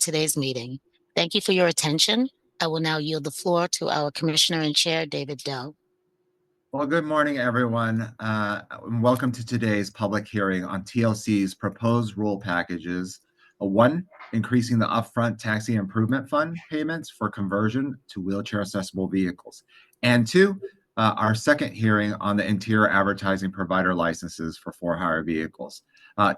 today's meeting. Thank you for your attention. I will now yield the floor to our Commissioner and Chair, David Doe. Well, good morning, everyone, and welcome to today's public hearing on TLC's proposed rule packages. One, increasing the upfront taxi improvement fund payments for conversion to wheelchair accessible vehicles. And two, our second hearing on the interior advertising provider licenses for for-hire vehicles.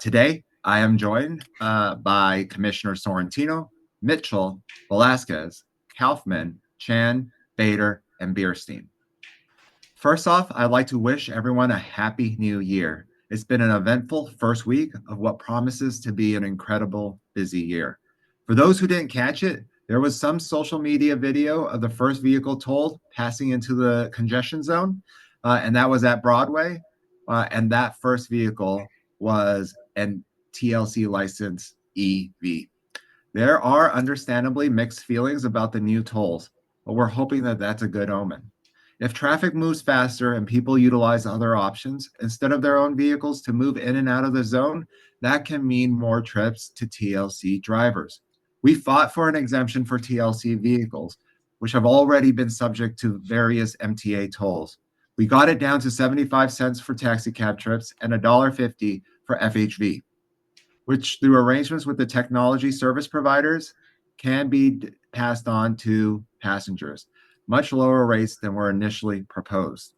Today, I am joined by Commissioner Sorrentino, Mitchell, Velasquez, Kaufman, Chan, Bader, and Bierstein. First off, I'd like to wish everyone a happy new year. It's been an eventful first week of what promises to be an incredible busy year. For those who didn't catch it, there was some social media video of the first vehicle tolled passing into the congestion zone, and that was at Broadway. And that first vehicle was an TLC licensed EV. There are understandably mixed feelings about the new tolls, but we're hoping that that's a good omen. If traffic moves faster and people utilize other options instead of their own vehicles to move in and out of the zone, that can mean more trips to TLC drivers. We fought for an exemption for TLC vehicles, which have already been subject to various MTA tolls. We got it down to 75 cents for taxicab trips and $1.50 for FHV, which through arrangements with the technology service providers can be passed on to passengers. Much lower rates than were initially proposed.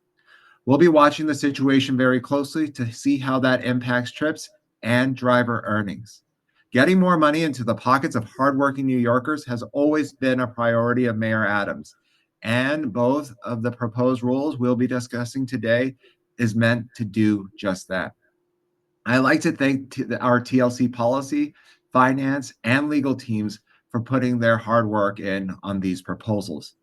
We'll be watching the situation very closely to see how that impacts trips and driver earnings. Getting more money into the pockets of hardworking New Yorkers has always been a priority of Mayor Adams, and both of the proposed rules we'll be discussing today is meant to do just that. I'd like to thank our TLC policy, finance, and legal teams for putting their hard work in on these proposals.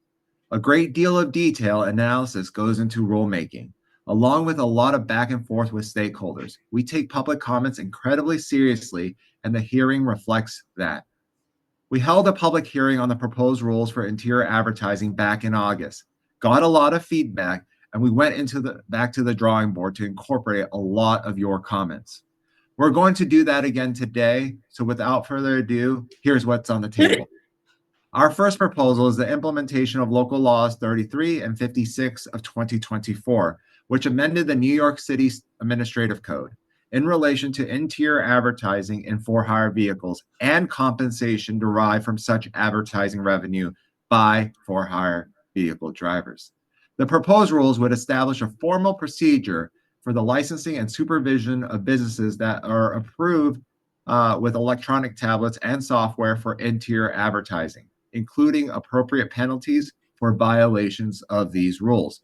A great deal of detail and analysis goes into rulemaking, along with a lot of back and forth with stakeholders. We take public comments incredibly seriously, and the hearing reflects that. We held a public hearing on the proposed rules for interior advertising back in August, got a lot of feedback, and we went back to the drawing board to incorporate a lot of your comments. We're going to do that again today, so without further ado, here's what's on the table. Our first proposal is the implementation of Local Laws 33 and 56 of 2024, which amended the New York City Administrative Code in relation to interior advertising in for-hire vehicles and compensation derived from such advertising revenue by for-hire vehicle drivers. The proposed rules would establish a formal procedure for the licensing and supervision of businesses that are approved with electronic tablets and software for interior advertising, including appropriate penalties for violations of these rules.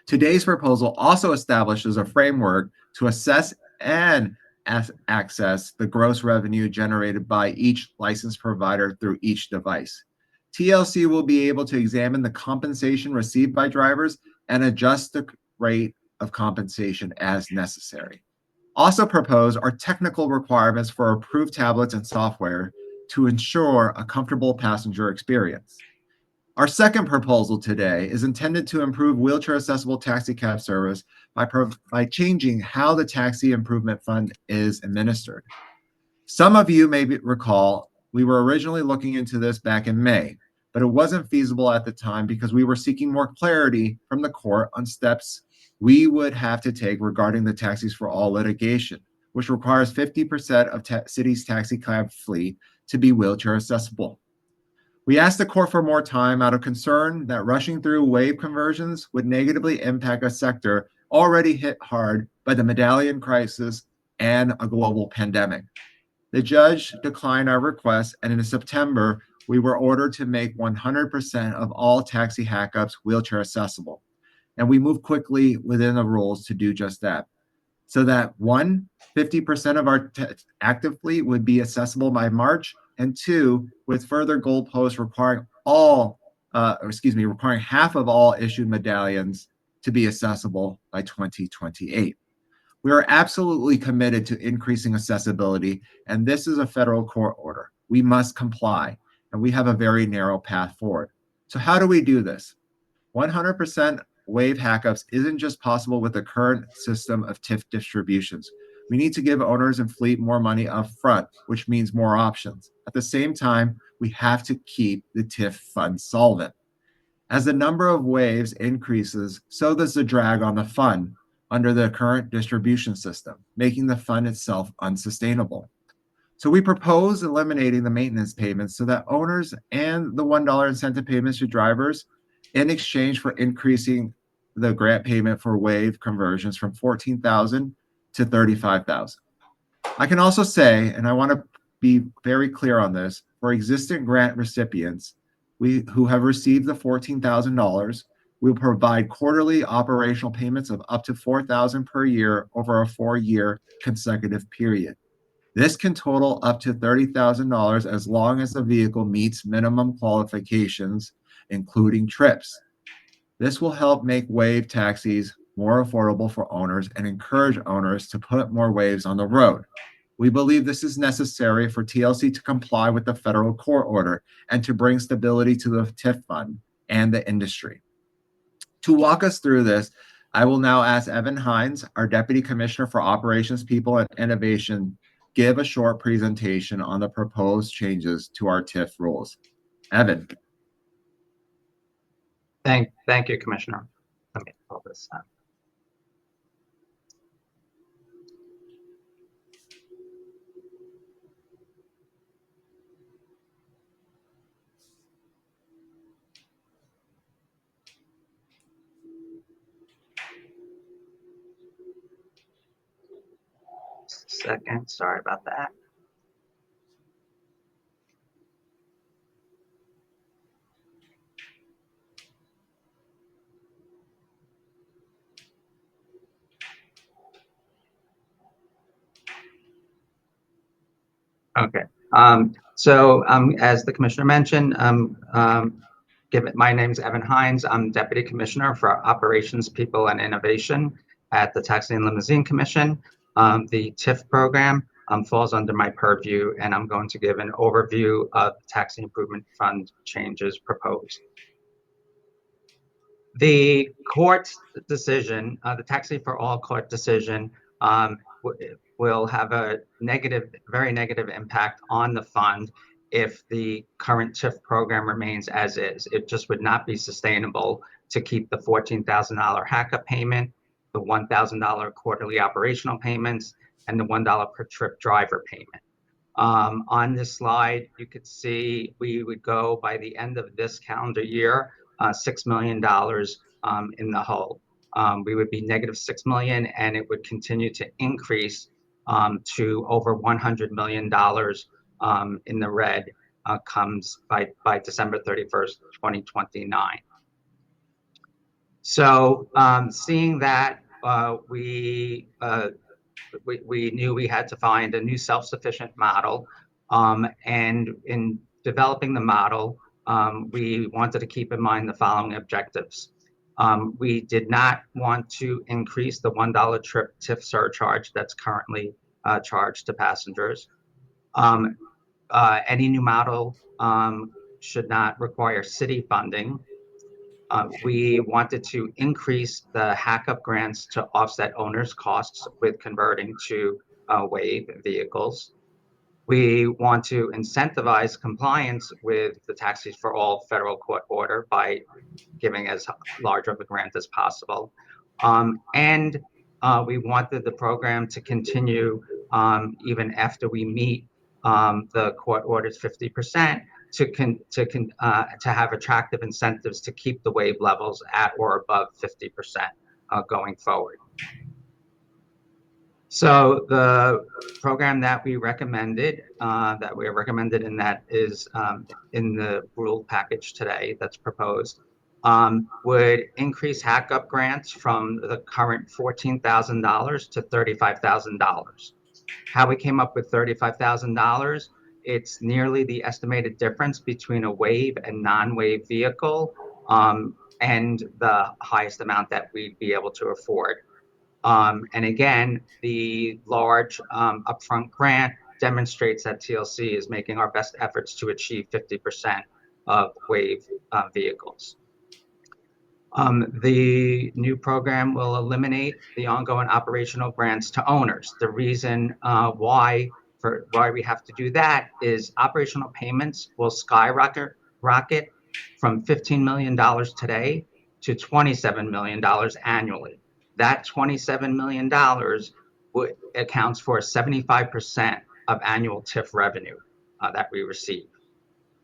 Today's proposal also establishes a framework to assess and access the gross revenue generated by each licensed provider through each device. TLC will be able to examine the compensation received by drivers and adjust the rate of compensation as necessary. Also proposed are technical requirements for approved tablets and software to ensure a comfortable passenger experience. Our second proposal today is intended to improve wheelchair-accessible taxicab service by changing how the Taxi Improvement Fund is administered. Some of you may recall we were originally looking into this back in May, but it wasn't feasible at the time because we were seeking more clarity from the court on steps we would have to take regarding the Taxis for All litigation, which requires 50% of city's taxicab fleet to be wheelchair accessible. We asked the court for more time out of concern that rushing through wave conversions would negatively impact a sector already hit hard by the Medallion crisis and a global pandemic. The judge declined our request, and in September, we were ordered to make 100% of all taxi hackups wheelchair accessible. And we moved quickly within the rules to do just that. So that 50% of our active fleet would be accessible by March, and 2, with further goalposts requiring requiring half of all issued medallions to be accessible by 2028. We are absolutely committed to increasing accessibility, and this is a federal court order. We must comply, and we have a very narrow path forward. So how do we do this? 100% wave hackups isn't just possible with the current system of TIF distributions. We need to give owners and fleet more money up front, which means more options. At the same time, we have to keep the TIF fund solvent. As the number of waves increases, so does the drag on the fund under the current distribution system, making the fund itself unsustainable. So we propose eliminating the maintenance payments so that owners and the $1 incentive payments to drivers in exchange for increasing the grant payment for wave conversions from 14,000 to 35,000. I can also say, and I want to be very clear on this, for existing grant recipients who have received the $14,000, we will provide quarterly operational payments of up to $4,000 per year over a 4-year consecutive period. This can total up to $30,000 as long as the vehicle meets minimum qualifications, including trips. This will help make wave taxis more affordable for owners and encourage owners to put more waves on the road. We believe this is necessary for TLC to comply with the federal court order and to bring stability to the TIF fund and the industry. To walk us through this, I will now ask Evan Hines, our Deputy Commissioner for Operations, People, and Innovation, give a short presentation on the proposed changes to our TIF rules. Evan. Thank you, Commissioner. Let me pull this up. Second, sorry about that. Okay. As the commissioner mentioned, my name is Evan Hines. I'm Deputy Commissioner for Operations, People, and Innovation at the Taxi and Limousine Commission. The TIF program falls under my purview, and I'm going to give an overview of the Taxi Improvement Fund changes proposed. The court decision, the Taxi for All court decision, will have a very negative impact on the fund if the current TIF program remains as is. It just would not be sustainable to keep the $14,000 hack-up payment, the $1,000 quarterly operational payments, and the $1 per trip driver payment. On this slide, you could see we would go by the end of this calendar year, $6 million in the hole. We would be negative $6 million, and it would continue to increase to over $100 million in the red comes by December 31st, 2029. So seeing that, we knew we had to find a new self-sufficient model, and in developing the model, we wanted to keep in mind the following objectives. We did not want to increase the $1 trip TIF surcharge that's currently charged to passengers. Any new model should not require city funding. We wanted to increase the hack-up grants to offset owners' costs with converting to wave vehicles. We want to incentivize compliance with the Taxis for All federal court order by giving as large of a grant as possible. And we wanted the program to continue even after we meet the court order's 50%, to have attractive incentives to keep the wave levels at or above 50% going forward. So the program that we recommended, in that is in the rule package today that's proposed, would increase hack-up grants from the current $14,000 to $35,000. How we came up with $35,000, it's nearly the estimated difference between a wave and non-wave vehicle, and the highest amount that we'd be able to afford. And again, the large upfront grant demonstrates that TLC is making our best efforts to achieve 50% of wave vehicles. The new program will eliminate the ongoing operational grants to owners. The reason why we have to do that is operational payments will skyrocket from $15 million today to $27 million annually. That $27 million accounts for 75% of annual TIF revenue that we receive.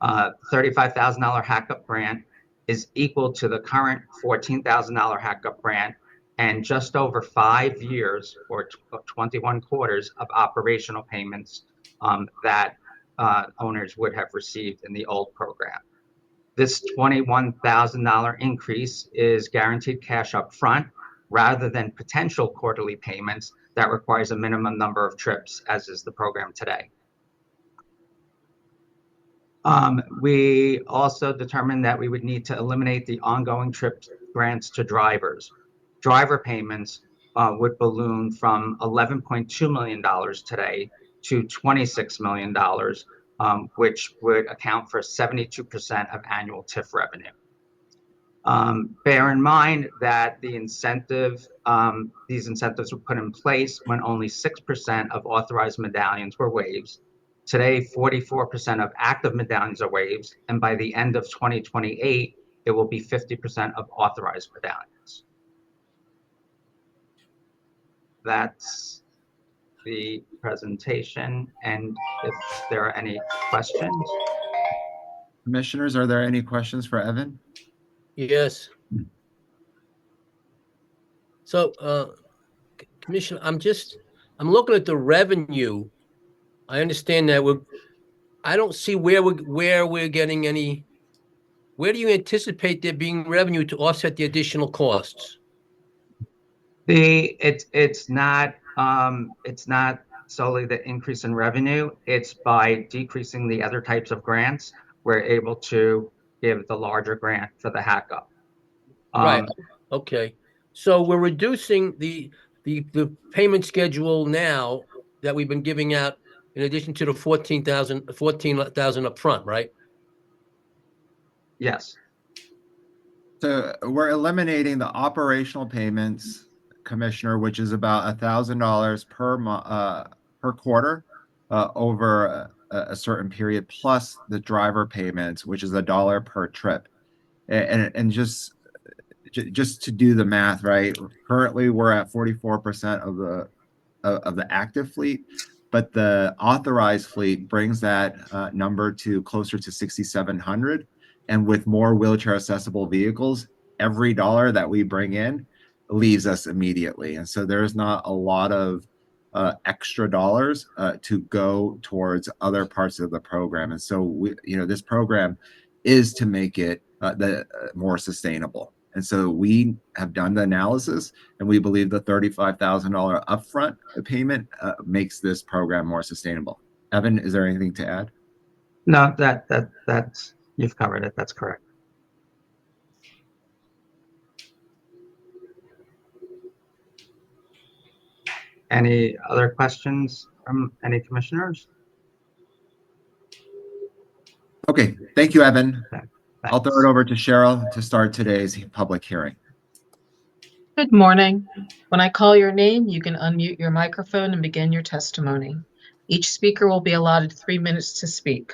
$35,000 hack-up grant is equal to the current $14,000 hack-up grant and just over 5 years or 21 quarters of operational payments that owners would have received in the old program. This $21,000 increase is guaranteed cash up front rather than potential quarterly payments that requires a minimum number of trips, as is the program today. We also determined that we would need to eliminate the ongoing trip grants to drivers. Driver payments would balloon from $11.2 million today to $26 million, which would account for 72% of annual TIF revenue. Bear in mind that these incentives were put in place when only 6% of authorized medallions were waived. Today, 44% of active medallions are waived, and by the end of 2028, it will be 50% of authorized medallions. That's the presentation, and if there are any questions. Commissioners, are there any questions for Evan? Yes. So, Commissioner, I'm looking at the revenue. I understand that I don't see where we're getting any. Where do you anticipate there being revenue to offset the additional costs? It's not solely the increase in revenue. It's by decreasing the other types of grants, we're able to give the larger grant for the hack-up. Right. Okay. So we're reducing the payment schedule now that we've been giving out in addition to the $14,000 up front, right? Yes. So we're eliminating the operational payments, Commissioner, which is about $1,000 per quarter over a certain period, plus the driver payments, which is $1 per trip. And just to do the math, right? Currently, we're at 44% of the active fleet, but the authorized fleet brings that number to closer to 6,700. And with more wheelchair accessible vehicles, every dollar that we bring in leaves us immediately. And so there's not a lot of extra dollars to go towards other parts of the program. And so this program is to make it more sustainable. And so we have done the analysis, and we believe the $35,000 upfront payment makes this program more sustainable. Evan, is there anything to add? No, that's you've covered it. That's correct. Any other questions from any commissioners? Okay, thank you, Evan. Okay, I'll throw it over to Cheryl to start today's public hearing. Good morning. When I call your name, you can unmute your microphone and begin your testimony. Each speaker will be allotted 3 minutes to speak.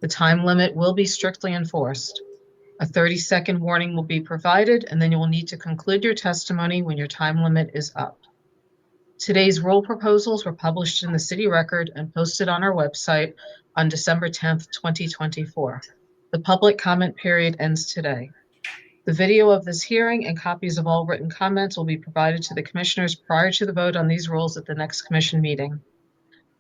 The time limit will be strictly enforced. A 30-second warning will be provided, and then you will need to conclude your testimony when your time limit is up. Today's rule proposals were published in the City Record and posted on our website on December 10th, 2024. The public comment period ends today. The video of this hearing and copies of all written comments will be provided to the commissioners prior to the vote on these rules at the next commission meeting.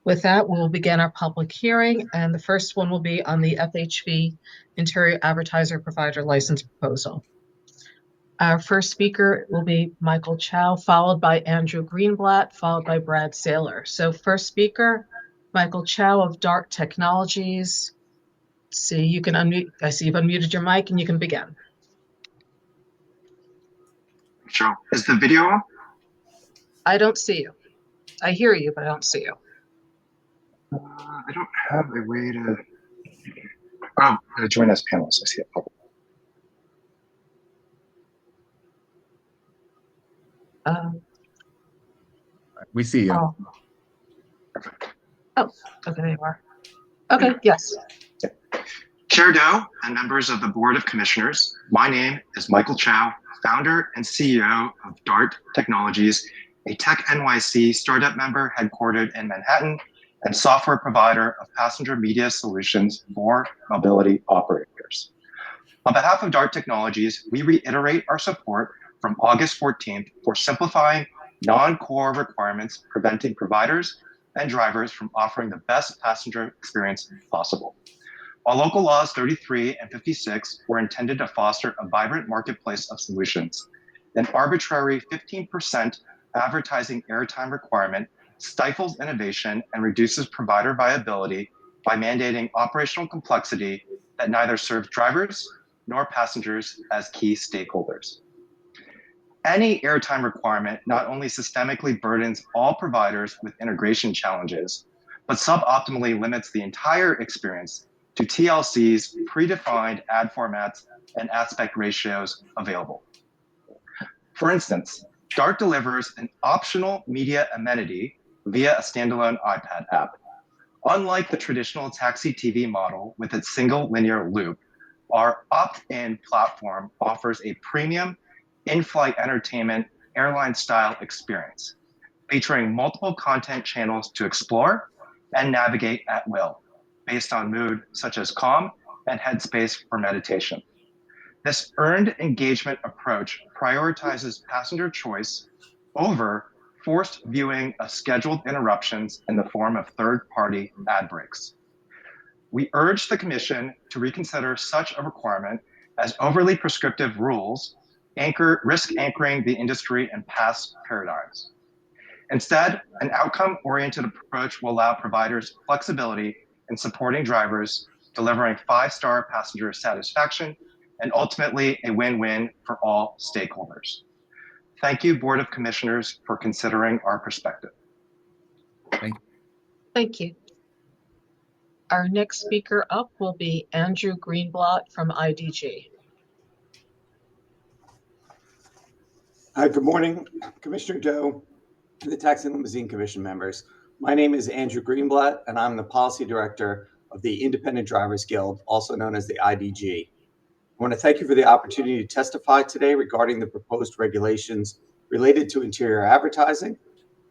With that, we will begin our public hearing, and the first one will be on the FHV Interior Advertiser Provider License Proposal. Our first speaker will be Michael Chow, followed by Andrew Greenblatt, followed by Brad Saylor. So first speaker, Michael Chow of Dart Technologies. See, you can unmute. I see you've unmuted your mic and you can begin. Sure. Is the video on? I don't see you. I hear you, but I don't see you. I don't have a way to. Oh, join as panelists. I see it. We see you. Oh. Oh, okay, there you are. Okay, yes. Chair Doe and members of the Board of Commissioners, my name is Michael Chow, founder and CEO of DART Technologies, a Tech NYC startup member headquartered in Manhattan and software provider of passenger media solutions for mobility operators. On behalf of DART Technologies, we reiterate our support from August 14th for simplifying non-core requirements preventing providers and drivers from offering the best passenger experience possible. While Local Laws 33 and 56 were intended to foster a vibrant marketplace of solutions, an arbitrary 15% advertising airtime requirement stifles innovation and reduces provider viability by mandating operational complexity that neither serves drivers nor passengers as key stakeholders. Any airtime requirement not only systemically burdens all providers with integration challenges, but suboptimally limits the entire experience to TLC's predefined ad formats and aspect ratios available. For instance, DART delivers an optional media amenity via a standalone iPad app. Unlike the traditional taxi TV model with its single linear loop, our opt-in platform offers a premium in-flight entertainment airline-style experience, featuring multiple content channels to explore and navigate at will, based on mood such as calm and headspace for meditation. This earned engagement approach prioritizes passenger choice over forced viewing of scheduled interruptions in the form of third-party ad breaks. We urge the Commission to reconsider such a requirement, as overly prescriptive rules risk anchoring the industry in past paradigms. Instead, an outcome-oriented approach will allow providers flexibility in supporting drivers, delivering 5-star passenger satisfaction, and ultimately a win-win for all stakeholders. Thank you, Board of Commissioners, for considering our perspective. Thank you. Our next speaker up will be Andrew Greenblatt from IDG. Good morning, Commissioner Doe, and the Taxi and Limousine Commission members. My name is Andrew Greenblatt, and I'm the Policy Director of the Independent Drivers Guild, also known as the IDG. I want to thank you for the opportunity to testify today regarding the proposed regulations related to interior advertising.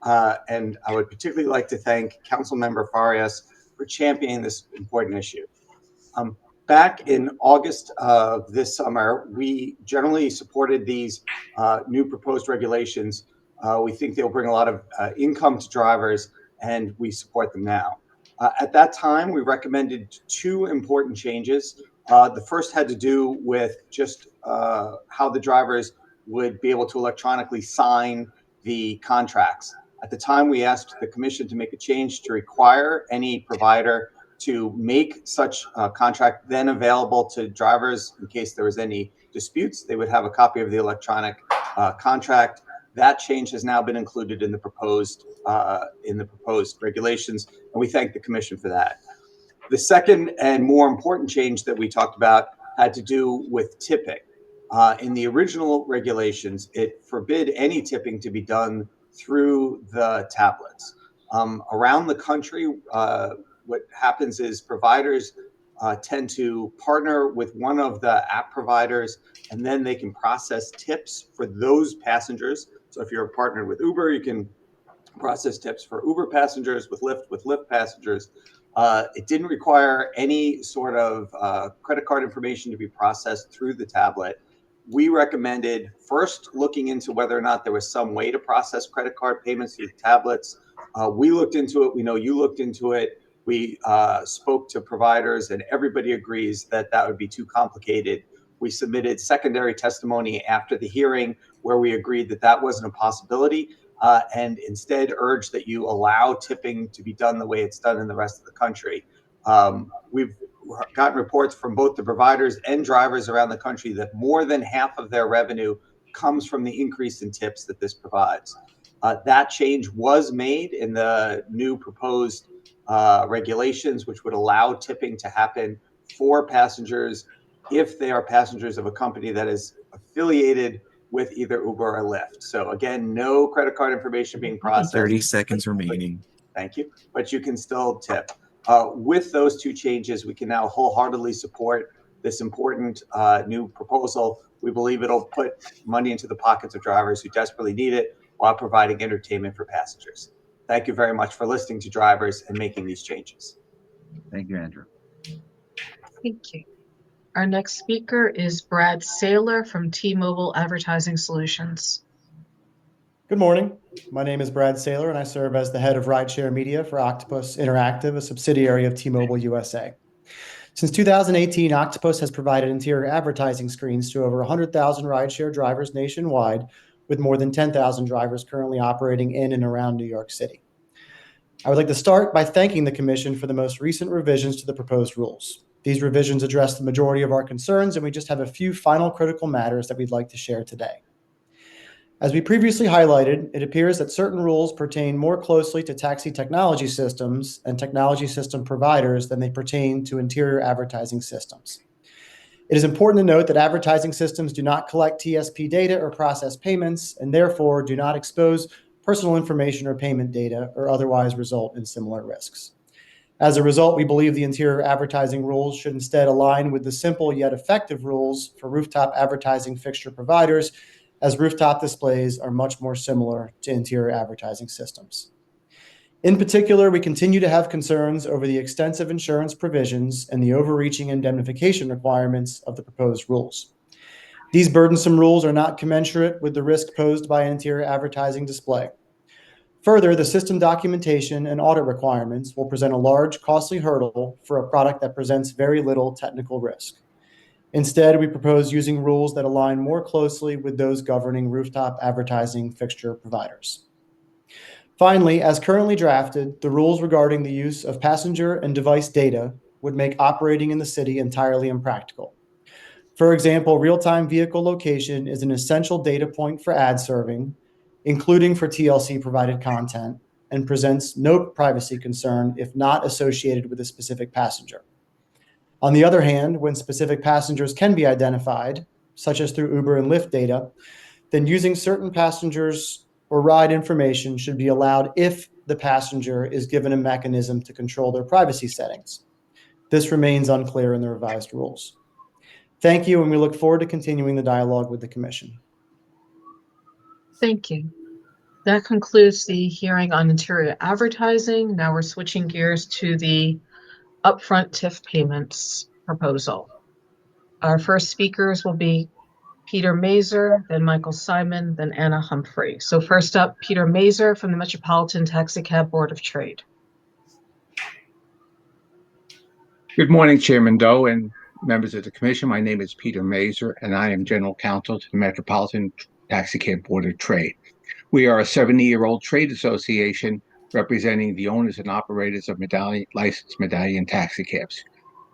And I would particularly like to thank Councilmember Farias for championing this important issue. Back in August of this summer, we generally supported these new proposed regulations. We think they'll bring a lot of income to drivers, and we support them now. At that time, we recommended 2 important changes. The first had to do with just how the drivers would be able to electronically sign the contracts. At the time, we asked the Commission to make a change to require any provider to make such a contract then available to drivers in case there was any disputes. They would have a copy of the electronic contract. That change has now been included in the proposed regulations, and we thank the Commission for that. The second and more important change that we talked about had to do with tipping. In the original regulations, it forbid any tipping to be done through the tablets. Around the country, what happens is providers tend to partner with one of the app providers, and then they can process tips for those passengers. So if you're partnered with Uber, you can process tips for Uber passengers, with Lyft passengers. It didn't require any sort of credit card information to be processed through the tablet. We recommended first looking into whether or not there was some way to process credit card payments through the tablets. We looked into it. We know you looked into it. We spoke to providers, and everybody agrees that that would be too complicated. We submitted secondary testimony after the hearing where we agreed that that wasn't a possibility, and instead urged that you allow tipping to be done the way it's done in the rest of the country. We've gotten reports from both the providers and drivers around the country that more than half of their revenue comes from the increase in tips that this provides. That change was made in the new proposed regulations, which would allow tipping to happen for passengers if they are passengers of a company that is affiliated with either Uber or Lyft. So again, no credit card information being processed. 30 seconds remaining. Thank you. But you can still tip. With those two changes, we can now wholeheartedly support this important new proposal. We believe it'll put money into the pockets of drivers who desperately need it while providing entertainment for passengers. Thank you very much for listening to drivers and making these changes. Thank you, Andrew. Thank you. Our next speaker is Brad Saylor from T-Mobile Advertising Solutions. Good morning. My name is Brad Saylor, and I serve as the head of rideshare media for Octopus Interactive, a subsidiary of T-Mobile USA. Since 2018, Octopus has provided interior advertising screens to over 100,000 rideshare drivers nationwide, with more than 10,000 drivers currently operating in and around New York City. I would like to start by thanking the Commission for the most recent revisions to the proposed rules. These revisions address the majority of our concerns, and we just have a few final critical matters that we'd like to share today. As we previously highlighted, it appears that certain rules pertain more closely to taxi technology systems and technology system providers than they pertain to interior advertising systems. It is important to note that advertising systems do not collect TSP data or process payments, and therefore do not expose personal information or payment data or otherwise result in similar risks. As a result, we believe the interior advertising rules should instead align with the simple yet effective rules for rooftop advertising fixture providers, as rooftop displays are much more similar to interior advertising systems. In particular, we continue to have concerns over the extensive insurance provisions and the overreaching indemnification requirements of the proposed rules. These burdensome rules are not commensurate with the risk posed by an interior advertising display. Further, the system documentation and audit requirements will present a large, costly hurdle for a product that presents very little technical risk. Instead, we propose using rules that align more closely with those governing rooftop advertising fixture providers. Finally, as currently drafted, the rules regarding the use of passenger and device data would make operating in the city entirely impractical. For example, real-time vehicle location is an essential data point for ad serving, including for TLC-provided content, and presents no privacy concern if not associated with a specific passenger. On the other hand, when specific passengers can be identified, such as through Uber and Lyft data, then using certain passengers or ride information should be allowed if the passenger is given a mechanism to control their privacy settings. This remains unclear in the revised rules. Thank you, and we look forward to continuing the dialogue with the Commission. Thank you. That concludes the hearing on interior advertising. Now we're switching gears to the upfront TIF payments proposal. Our first speakers will be Peter Mazur, then Michael Simon, then Anna Humphrey. So first up, Peter Mazur from the Metropolitan Taxicab Board of Trade. Good morning, Chairman Doe and members of the Commission. My name is Peter Mazur, and I am General Counsel to the Metropolitan Taxicab Board of Trade. We are a 70-year-old trade association representing the owners and operators of licensed Medallion taxicabs.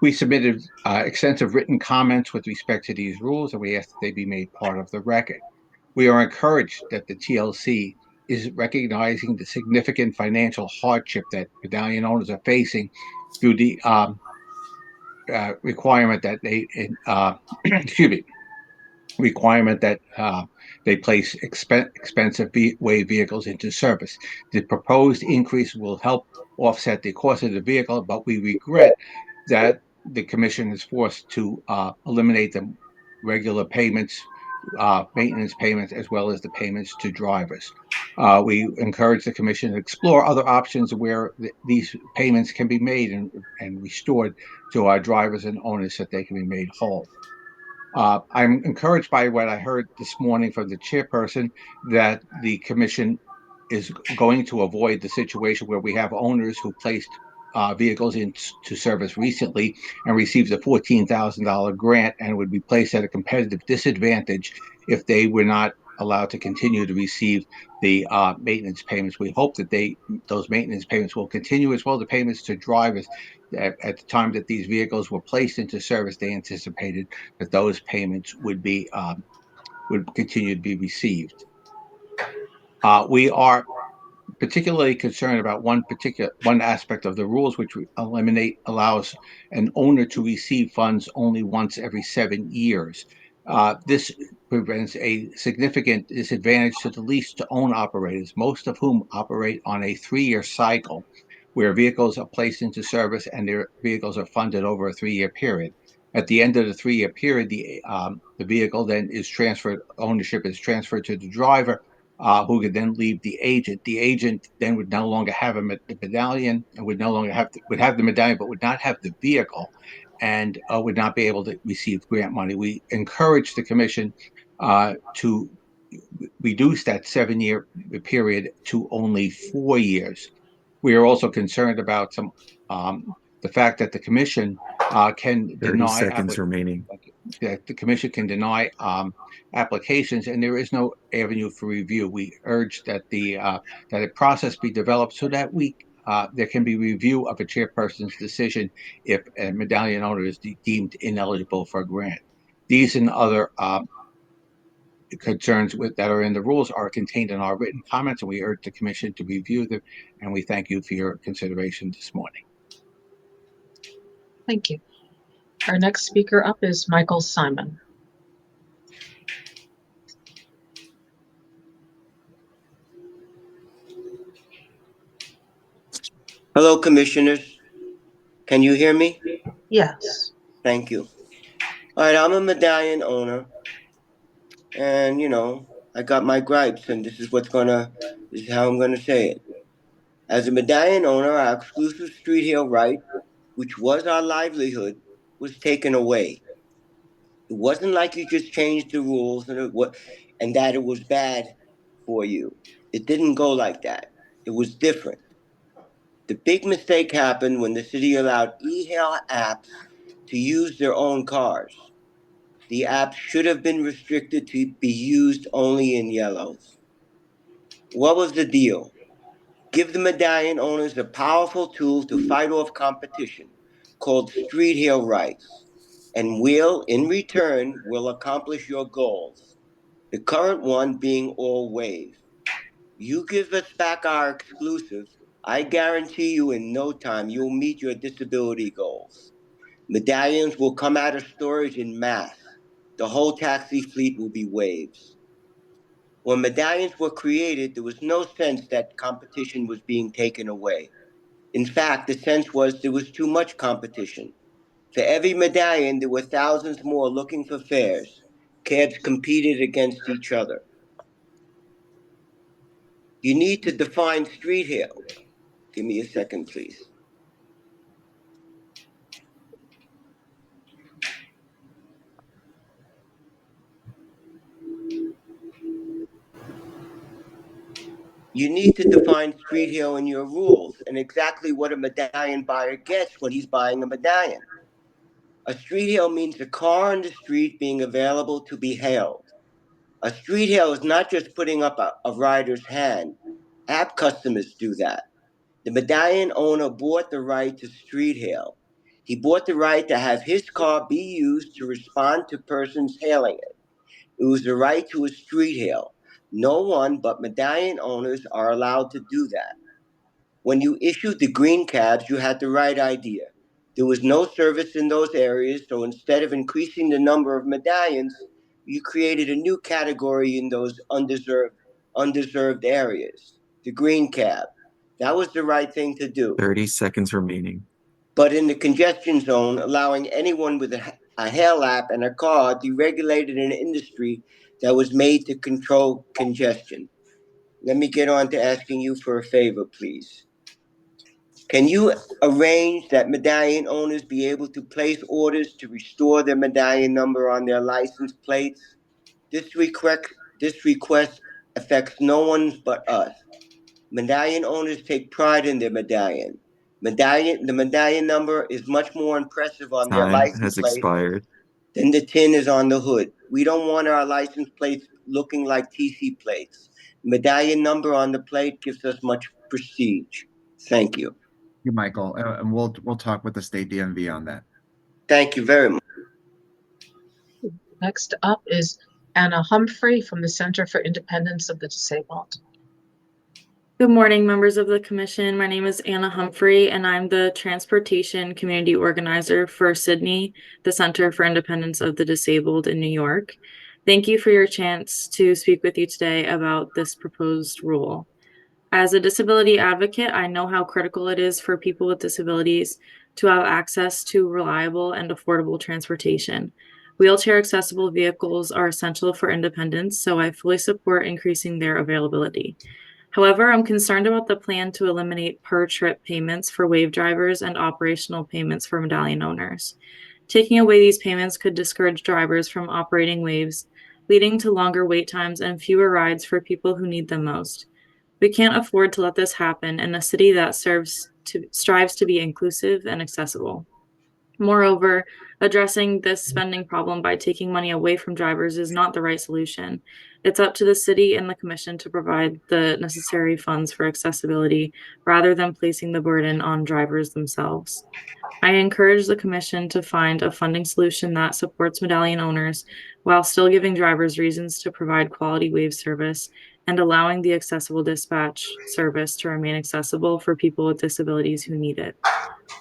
We submitted extensive written comments with respect to these rules, and we asked that they be made part of the record. We are encouraged that the TLC is recognizing the significant financial hardship that Medallion owners are facing through the requirement that they they place expensive vehicles into service. The proposed increase will help offset the cost of the vehicle, but we regret that the Commission is forced to eliminate the regular payments, maintenance payments, as well as the payments to drivers. We encourage the Commission to explore other options where these payments can be made and restored to our drivers and owners so that they can be made whole. I'm encouraged by what I heard this morning from the chairperson that the Commission is going to avoid the situation where we have owners who placed vehicles into service recently and received a $14,000 grant and would be placed at a competitive disadvantage if they were not allowed to continue to receive the maintenance payments. We hope that those maintenance payments will continue, as well as the payments to drivers. At the time that these vehicles were placed into service, they anticipated that those payments would continue to be received. We are particularly concerned about one aspect of the rules, which allows an owner to receive funds only once every 7 years. This presents a significant disadvantage to the lease-to-own operators, most of whom operate on a 3-year cycle, where vehicles are placed into service and their vehicles are funded over a 3-year period. At the end of the 3-year period, the vehicle then is transferred, ownership is transferred to the driver, who could then leave the agent. The agent then would no longer have the medallion, and would no longer would have the medallion, but would not have the vehicle, and would not be able to receive grant money. We encourage the commission to reduce that 7-year period to only 4 years. We are also concerned about the fact that the commission can 30 deny seconds remaining. that the commission can deny applications, and there is no avenue for review. We urge that that a process be developed so that there can be review of a chairperson's decision if a medallion owner is deemed ineligible for a grant. These and other concerns that are in the rules are contained in our written comments, and we urge the commission to review them, and we thank you for your consideration this morning. Thank you. Our next speaker up is Michael Simon. Hello, commissioners. Can you hear me? Yes. Thank you. All right, I'm a medallion owner, and I got my gripes, and this is how I'm gonna say it. As a medallion owner, our exclusive street hail right, which was our livelihood, was taken away. It wasn't like you just changed the rules and that it was bad for you. It didn't go like that. It was different. The big mistake happened when the city allowed e-hail apps to use their own cars. The apps should have been restricted to be used only in yellows. What was the deal? Give the medallion owners a powerful tool to fight off competition called street hail rights, and in return, will accomplish your goals. The current one being all wave. You give us back our exclusive, I guarantee you in no time you'll meet your disability goals. Medallions will come out of storage in mass. The whole taxi fleet will be waves. When medallions were created, there was no sense that competition was being taken away. In fact, the sense was there was too much competition. For every medallion, there were thousands more looking for fares. Cabs competed against each other. You need to define street hail. Give me a second, please. You need to define street hail in your rules and exactly what a medallion buyer gets when he's buying a medallion. A street hail means a car on the street being available to be hailed. A street hail is not just putting up a rider's hand. App customers do that. The medallion owner bought the right to street hail. He bought the right to have his car be used to respond to persons hailing it. It was the right to a street hail. No one but medallion owners are allowed to do that. When you issued the green cabs, you had the right idea. There was no service in those areas, so instead of increasing the number of medallions, you created a new category in those undeserved areas, the green cab. That was the right thing to do. 30 seconds remaining. But in the congestion zone, allowing anyone with a hail app and a car deregulated an industry that was made to control congestion. Let me get on to asking you for a favor, please. Can you arrange that medallion owners be able to place orders to restore their medallion number on their license plates? This request affects no one but us. Medallion owners take pride in their medallion. The medallion number is much more impressive on their Time license has plate expired. than the tin is on the hood. We don't want our license plates looking like TC plates. Medallion number on the plate gives us much prestige. Thank you. You, Michael, and we'll talk with the state DMV on that. Thank you very much. Next up is Anna Humphrey from the Center for Independence of the Disabled. Good morning, members of the commission. My name is Anna Humphrey, and I'm the Transportation Community Organizer for CIDNY, the Center for Independence of the Disabled in New York. Thank you for your chance to speak with you today about this proposed rule. As a disability advocate, I know how critical it is for people with disabilities to have access to reliable and affordable transportation. Wheelchair accessible vehicles are essential for independence, so I fully support increasing their availability. However, I'm concerned about the plan to eliminate per-trip payments for wave drivers and operational payments for medallion owners. Taking away these payments could discourage drivers from operating waves, leading to longer wait times and fewer rides for people who need them most. We can't afford to let this happen in a city that strives to be inclusive and accessible. Moreover, addressing this spending problem by taking money away from drivers is not the right solution. It's up to the city and the commission to provide the necessary funds for accessibility rather than placing the burden on drivers themselves. I encourage the commission to find a funding solution that supports medallion owners while still giving drivers reasons to provide quality wave service and allowing the accessible dispatch service to remain accessible for people with disabilities who need it.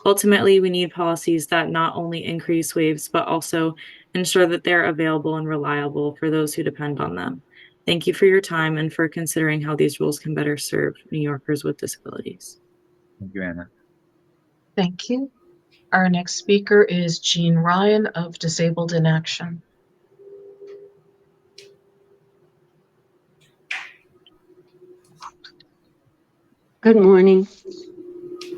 Ultimately, we need policies that not only increase waves, but also ensure that they're available and reliable for those who depend on them. Thank you for your time and for considering how these rules can better serve New Yorkers with disabilities. Thank you, Anna. Thank you. Our next speaker is Jean Ryan of Disabled in Action. Good morning.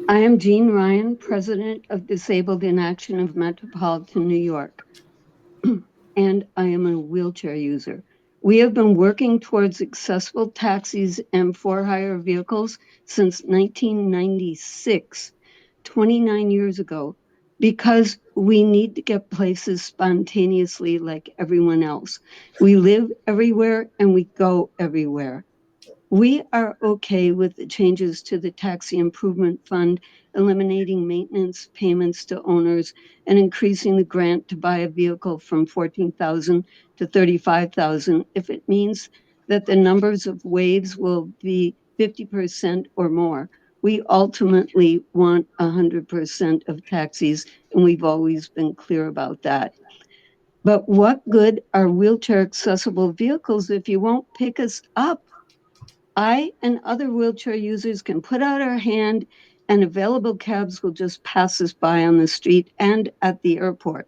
I am Jean Ryan, President of Disabled in Action of Metropolitan, New York, and I am a wheelchair user. We have been working towards accessible taxis and for-hire vehicles since 1996, 29 years ago, because we need to get places spontaneously like everyone else. We live everywhere and we go everywhere. We are okay with the changes to the Taxi Improvement Fund, eliminating maintenance payments to owners and increasing the grant to buy a vehicle from $14,000 to $35,000 if it means that the numbers of waves will be 50% or more. We ultimately want 100% of taxis, and we've always been clear about that. But what good are wheelchair accessible vehicles if you won't pick us up? I and other wheelchair users can put out our hand and available cabs will just pass us by on the street and at the airport.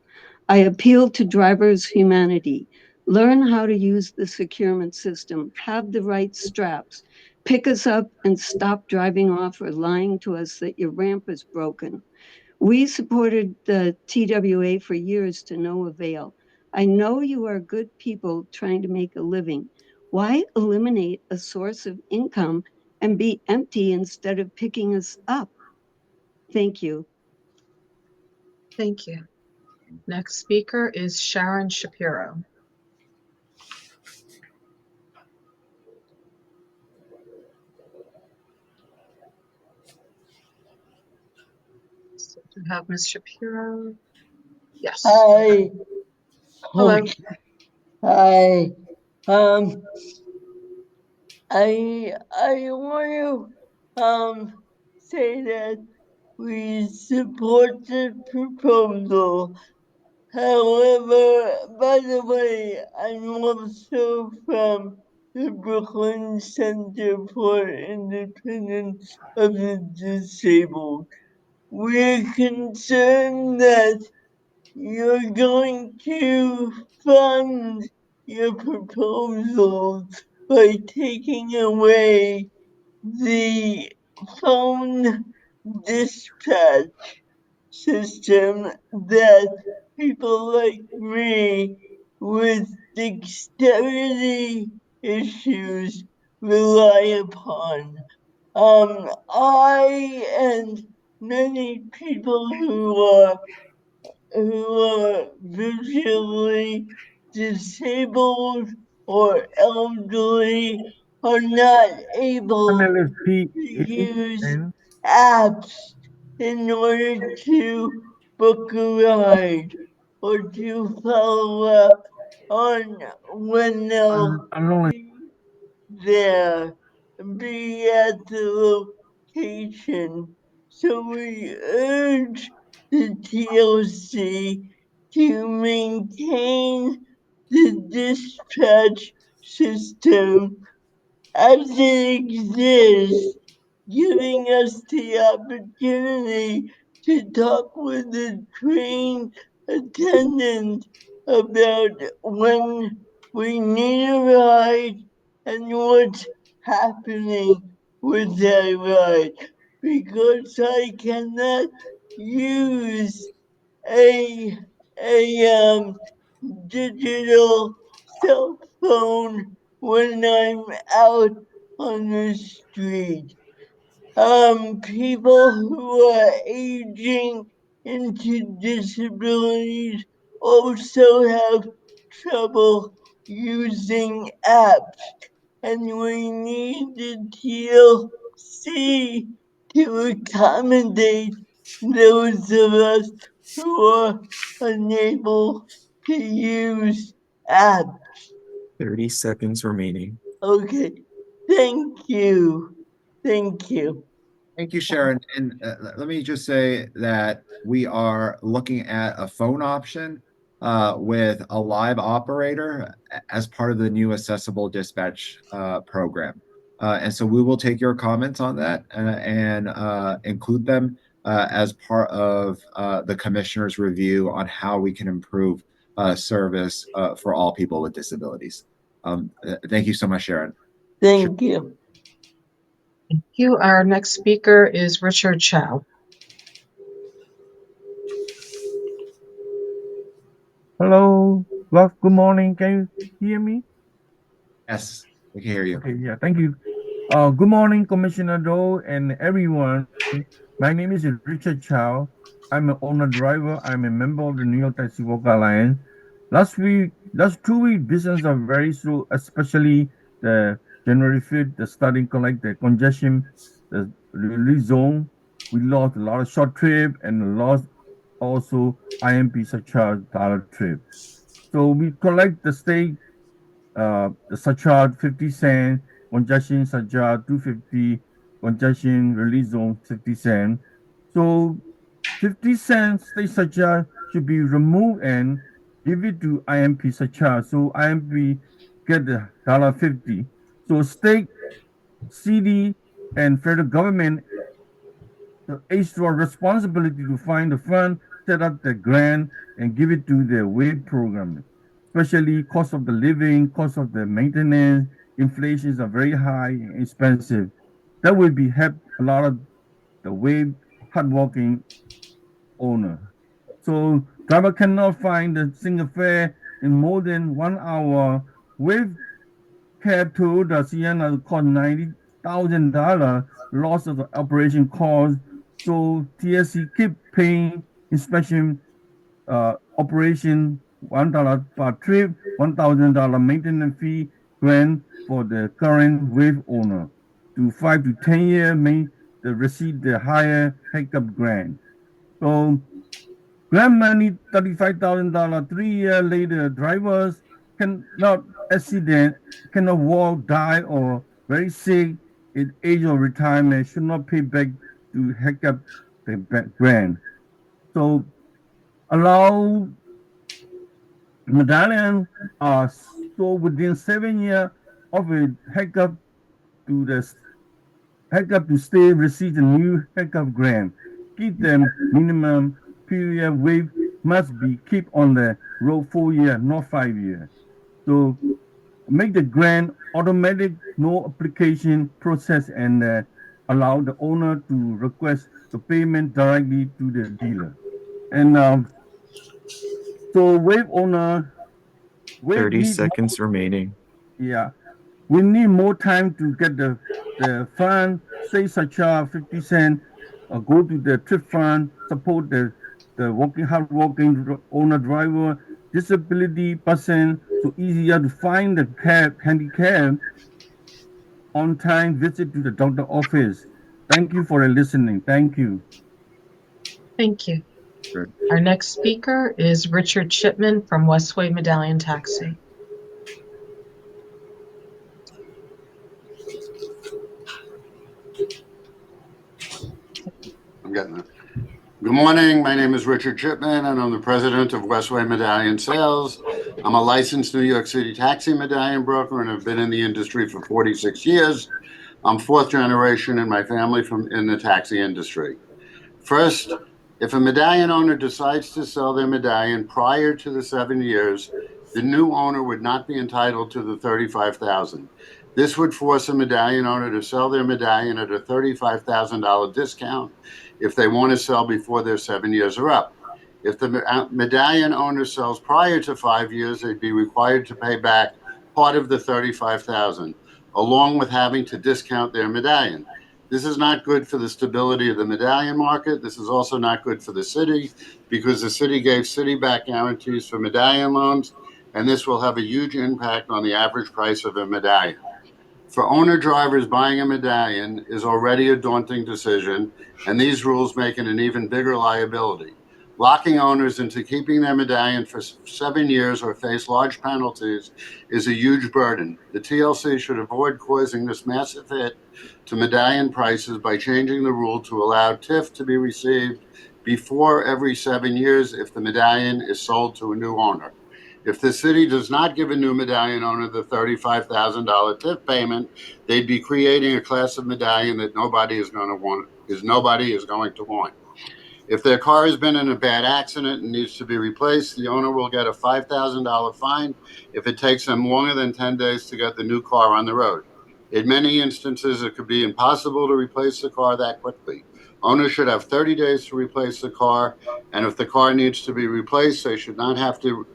I appeal to drivers' humanity. Learn how to use the securement system, have the right straps, pick us up and stop driving off or lying to us that your ramp is broken. We supported the TWA for years to no avail. I know you are good people trying to make a living. Why eliminate a source of income and be empty instead of picking us up? Thank you. Thank you. Next speaker is Sharon Shapiro. So do you have Ms. Shapiro? Yes. Hi. Hello. Hi. I want to say that we support the proposal. However, by the way, I'm also from the Brooklyn Center for Independence of the Disabled. We're concerned that you're going to fund your proposals by taking away the phone dispatch system that people like me with dexterity issues rely upon. I and many people who are visually disabled or elderly are not able to use apps in order to book a ride or to follow up on when they'll be there, be at the location. So we urge the TLC to maintain the dispatch system as it exists, giving us the opportunity to talk with the train attendant about when we need a ride and what's happening with that ride. Because I cannot use a digital cell phone when I'm out on the street. People who are aging into disabilities also have trouble using apps, and we need the TLC to accommodate those of us who are unable to use apps. 30 seconds remaining. Okay, thank you. Thank you. Thank you, Sharon. And let me just say that we are looking at a phone option with a live operator as part of the new accessible dispatch program. And so we will take your comments on that and include them as part of the commissioner's review on how we can improve service for all people with disabilities. Thank you so much, Sharon. Thank you. Thank you. Our next speaker is Richard Chow. Hello, good morning. Can you hear me? Yes, we can hear you. Okay, yeah, thank you. Good morning, Commissioner Doe and everyone. My name is Richard Chow. I'm an owner driver. I'm a member of the New York Taxi Worker Alliance. Last 2 weeks, business are very slow, especially the January 5th, the starting collect, the congestion, the release zone. We lost a lot of short trip and lost also IMP surcharge dollar trip. So we collect the state the surcharge 50 cents, congestion surcharge 250, congestion release zone 50 cents. So 50 cents state surcharge should be removed and give it to IMP surcharge. So IMP get the $1.50. So state, CD, and federal government the extra responsibility to find the fund, set up the grant, and give it to the WAVE program. Especially cost of the living, cost of the maintenance, inflations are very high and expensive. That will be help a lot of the WAVE hardworking owner. So driver cannot find a single fare in more than 1 hour. WAVE cab told the Sienna cost $90,000 loss of the operation cost. So TSC keep paying inspection operation $1 per trip, $1,000 maintenance fee grant for the current wave owner. To 5 to 10 years may the receive the higher hiccup grant. So grant money $35,000 3 years later, drivers cannot accident, cannot walk, die, or very sick at age of retirement should not pay back to hiccup the grant. So allow Medallion so within 7 years of a hiccup to the hiccup to stay receive the new hiccup grant. Keep them minimum period wave must be keep on the road 4 years, not 5 years. So make the grant automatic, no application process, and allow the owner to request the payment directly to the dealer. And so wave owner, 30 seconds remaining. Yeah, we need more time to get the fund, say such a 50 cent, go to the trip fund, support the hard working owner driver, disability person, so easier to find the handicap on time visit to the doctor office. Thank you for listening. Thank you. Thank you. Sure. Our next speaker is Richard Chipman from Westway Medallion Taxi. I'm getting it. Good morning. My name is Richard Chipman, and I'm the president of Westway Medallion Sales. I'm a licensed New York City taxi medallion broker and have been in the industry for 46 years. I'm fourth generation in my family in the taxi industry. First, if a medallion owner decides to sell their medallion prior to the 7 years, the new owner would not be entitled to the $35,000. This would force a medallion owner to sell their medallion at a $35,000 discount if they want to sell before their 7 years are up. If the medallion owner sells prior to 5 years, they'd be required to pay back part of the $35,000, along with having to discount their medallion. This is not good for the stability of the medallion market. This is also not good for the city because the city gave city-backed guarantees for medallion loans, and this will have a huge impact on the average price of a medallion. For owner drivers, buying a medallion is already a daunting decision, and these rules make it an even bigger liability. Locking owners into keeping their medallion for 7 years or face large penalties is a huge burden. The TLC should avoid causing this massive hit to medallion prices by changing the rule to allow TIF to be received before every 7 years if the medallion is sold to a new owner. If the city does not give a new medallion owner the $35,000 TIF payment, they'd be creating a class of medallion that nobody is going to want. If their car has been in a bad accident and needs to be replaced, the owner will get a $5,000 fine if it takes them longer than 10 days to get the new car on the road. In many instances, it could be impossible to replace the car that quickly. Owners should have 30 days to replace the car, and if the car needs to be replaced, they should not have to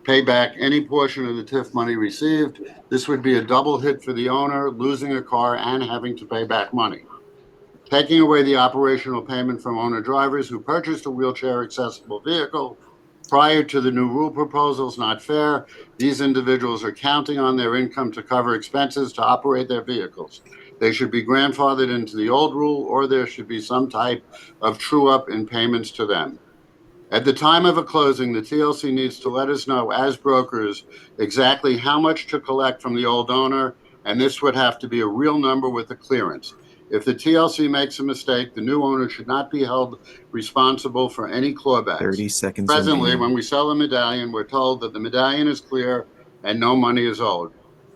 pay back any portion of the TIF money received. This would be a double hit for the owner, losing a car and having to pay back money. Taking away the operational payment from owner drivers who purchased a wheelchair accessible vehicle prior to the new rule proposal is not fair. These individuals are counting on their income to cover expenses to operate their vehicles. They should be grandfathered into the old rule, or there should be some type of true-up in payments to them. At the time of a closing, the TLC needs to let us know as brokers exactly how much to collect from the old owner, and this would have to be a real number with a clearance. If the TLC makes a mistake, the new owner should not be held responsible for any clawbacks. 30 seconds Presently, remaining. when we sell a medallion, we're told that the medallion is clear and no money is owed.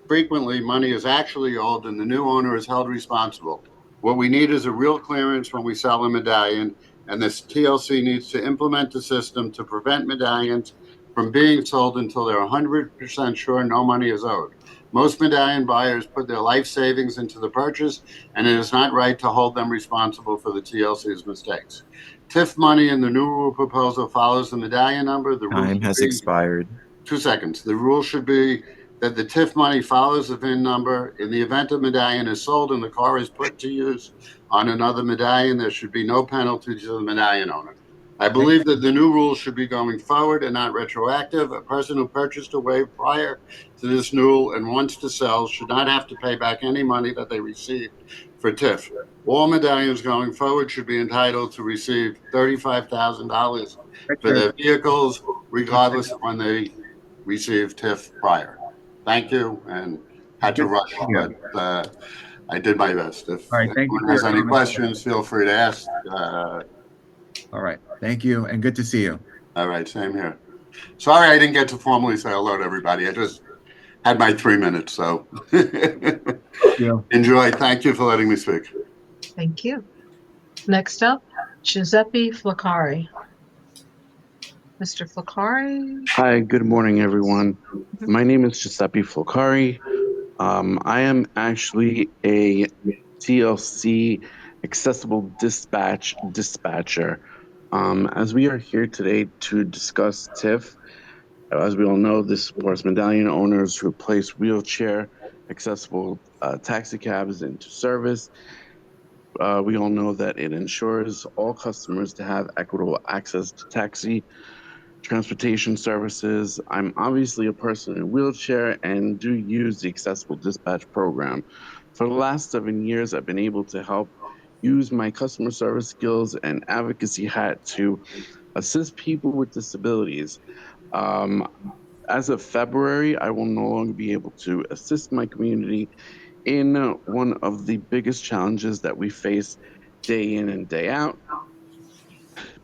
Frequently, money is actually owed and the new owner is held responsible. What we need is a real clearance when we sell a medallion, and this TLC needs to implement a system to prevent medallions from being sold until they're 100% sure no money is owed. Most medallion buyers put their life savings into the purchase, and it is not right to hold them responsible for the TLC's mistakes. TIF money in the new rule proposal follows the medallion number. The rule Time has expired. 2 seconds. The rule should be that the TIF money follows the VIN number. In the event a medallion is sold and the car is put to use on another medallion, there should be no penalty to the medallion owner. I believe that the new rules should be going forward and not retroactive. A person who purchased a wave prior to this new rule and wants to sell should not have to pay back any money that they received for TIF. All medallions going forward should be entitled to receive $35,000 for their vehicles, regardless of when they received TIF prior. Thank you, and had to rush, but I did my best. If anyone has any questions, feel free to ask. All right. Thank you, and good to see you. All right, same here. Sorry I didn't get to formally say hello to everybody. I just had my 3 minutes, so enjoy. Thank you for letting me speak. Thank you. Next up, Giuseppe Floccari. Mr. Floccari. Hi, good morning, everyone. My name is Giuseppe Floccari. I am actually a TLC accessible dispatcher. As we are here today to discuss TIF, as we all know, this supports medallion owners who place wheelchair accessible taxicabs into service. We all know that it ensures all customers to have equitable access to taxi transportation services. I'm obviously a person in a wheelchair and do use the accessible dispatch program. For the last 7 years, I've been able to help use my customer service skills and advocacy hat to assist people with disabilities. As of February, I will no longer be able to assist my community in one of the biggest challenges that we face day in and day out.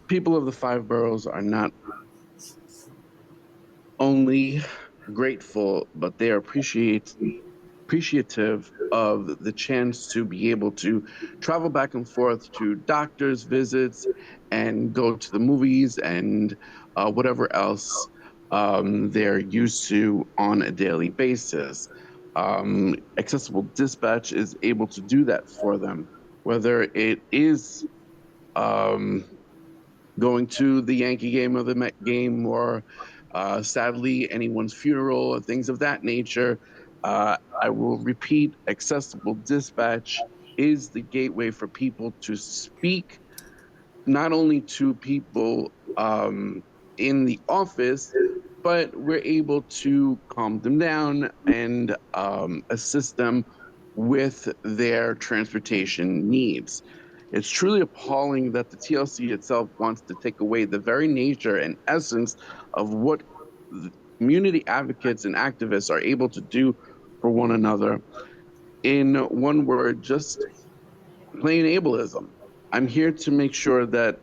People of the 5 boroughs are not only grateful, but they are appreciative of the chance to be able to travel back and forth to doctors' visits and go to the movies and whatever else they're used to on a daily basis. Accessible Dispatch is able to do that for them, whether it is going to the Yankee game or the Met game, or sadly anyone's funeral or things of that nature. I will repeat, Accessible Dispatch is the gateway for people to speak, not only to people in the office, but we're able to calm them down and assist them with their transportation needs. It's truly appalling that the TLC itself wants to take away the very nature and essence of what community advocates and activists are able to do for one another. In one word, just plain ableism. I'm here to make sure that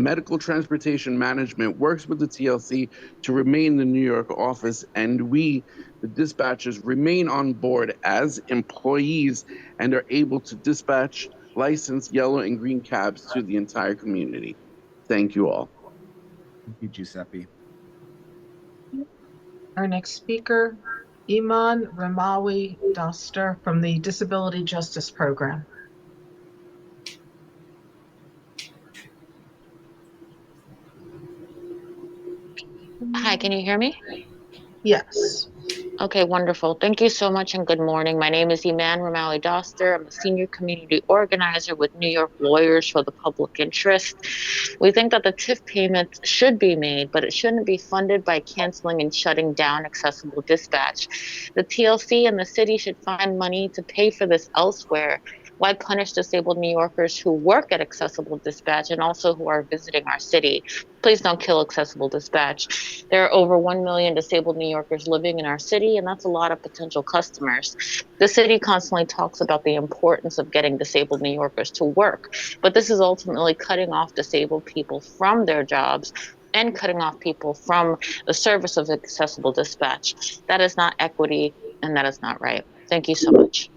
medical transportation management works with the TLC to remain the New York office, and we, the dispatchers, remain on board as employees and are able to dispatch licensed yellow and green cabs to the entire community. Thank you all. Thank you, Giuseppe. Our next speaker, Eman Rimawi-Doster from the Disability Justice Program. Hi, can you hear me? Yes. Okay, wonderful. Thank you so much and good morning. My name is Eman Rimawi-Doster. I'm a senior community organizer with New York Lawyers for the Public Interest. We think that the TIF payments should be made, but it shouldn't be funded by canceling and shutting down accessible dispatch. The TLC and the city should find money to pay for this elsewhere. Why punish disabled New Yorkers who work at accessible dispatch and also who are visiting our city? Please don't kill accessible dispatch. There are over 1 million disabled New Yorkers living in our city, and that's a lot of potential customers. The city constantly talks about the importance of getting disabled New Yorkers to work, but this is ultimately cutting off disabled people from their jobs and cutting off people from the service of accessible dispatch. That is not equity, and that is not right. Thank you so much.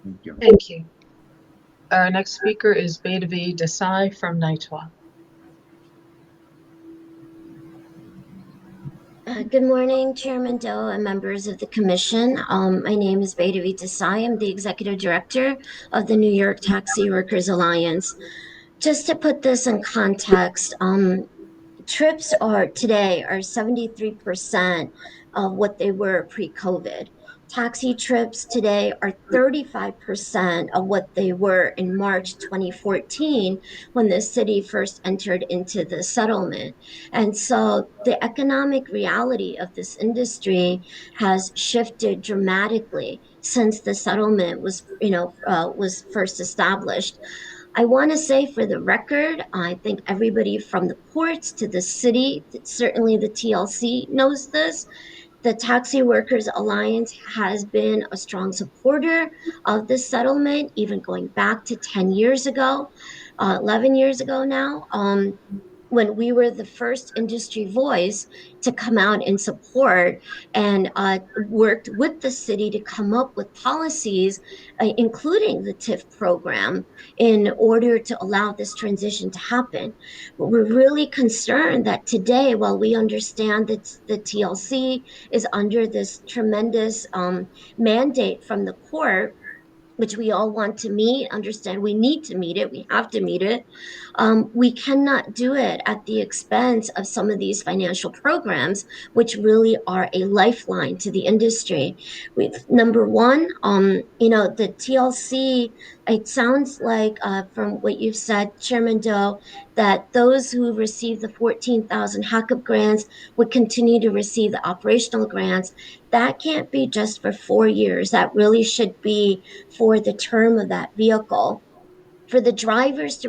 Thank you. Thank you. Our next speaker is Bhairavi Desai from NYTWA. Good morning, Chairman Doe and members of the Commission. My name is Bhairavi Desai. I'm the Executive Director of the New York Taxi Workers Alliance. Just to put this in context, trips today are 73% of what they were pre-COVID. Taxi trips today are 35% of what they were in March 2014 when the city first entered into the settlement. And so the economic reality of this industry has shifted dramatically since the settlement was first established. I want to say for the record, I think everybody from the courts to the city, certainly the TLC knows this. The Taxi Workers Alliance has been a strong supporter of this settlement, even going back to 10 years ago, 11 years ago now. When we were the first industry voice to come out and support and worked with the city to come up with policies, including the TIF program, in order to allow this transition to happen. But we're really concerned that today, while we understand that the TLC is under this tremendous mandate from the court, which we all want to meet, understand we need to meet it, we have to meet it. We cannot do it at the expense of some of these financial programs, which really are a lifeline to the industry. Number one, the TLC, it sounds like from what you've said, Chairman Doe, that those who receive the 14,000 HACCP grants would continue to receive the operational grants. That can't be just for 4 years. That really should be for the term of that vehicle. For the drivers to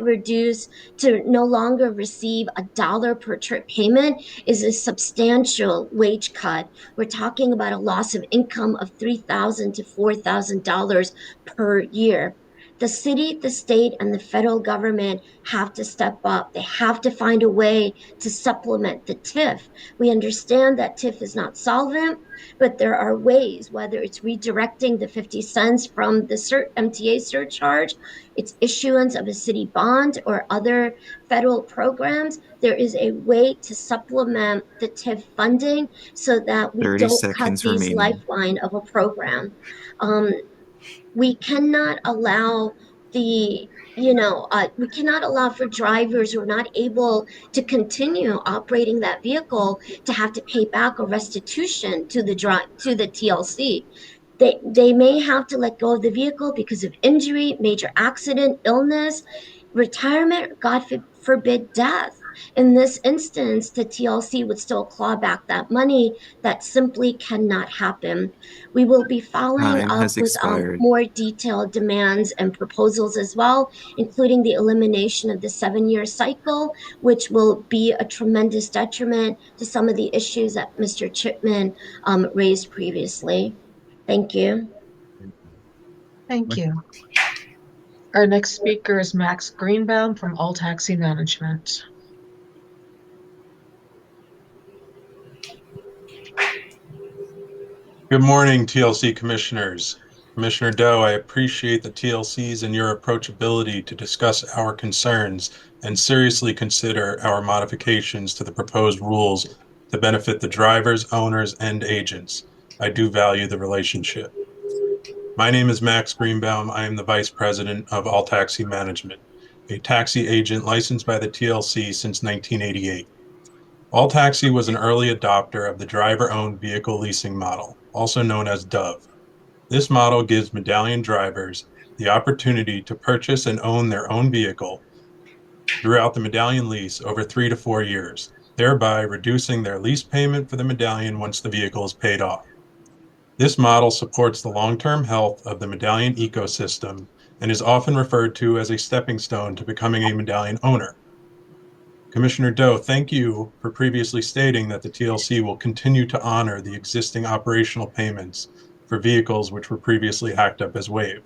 no longer receive $1 per trip payment is a substantial wage cut. We're talking about a loss of income of $3,000 to $4,000 per year. The city, the state, and the federal government have to step up. They have to find a way to supplement the TIF. We understand that TIF is not solvent, but there are ways, whether it's redirecting the 50 cents from the MTA surcharge, it's issuance of a city bond or other federal programs. There is a way to supplement the TIF funding so that we 30 don't cut seconds these remaining. lifeline of a program. We cannot allow we cannot allow for drivers who are not able to continue operating that vehicle to have to pay back a restitution to the TLC. They may have to let go of the vehicle because of injury, major accident, illness, retirement, God forbid, death. In this instance, the TLC would still claw back that money. That simply cannot happen. We will be following Time up has with expired. more detailed demands and proposals as well, including the elimination of the 7-year cycle, which will be a tremendous detriment to some of the issues that Mr. Chipman raised previously. Thank you. Thank you. Our next speaker is Max Greenbaum from All Taxi Management. Good morning, TLC commissioners. Commissioner Doe, I appreciate the TLC's and your approachability to discuss our concerns and seriously consider our modifications to the proposed rules to benefit the drivers, owners, and agents. I do value the relationship. My name is Max Greenbaum. I am the Vice President of All Taxi Management, a taxi agent licensed by the TLC since 1988. All Taxi was an early adopter of the driver-owned vehicle leasing model, also known as DOVE. This model gives Medallion drivers the opportunity to purchase and own their own vehicle throughout the Medallion lease over 3 to 4 years, thereby reducing their lease payment for the Medallion once the vehicle is paid off. This model supports the long-term health of the Medallion ecosystem and is often referred to as a stepping stone to becoming a Medallion owner. Commissioner Doe, thank you for previously stating that the TLC will continue to honor the existing operational payments for vehicles which were previously hacked up as WAVE.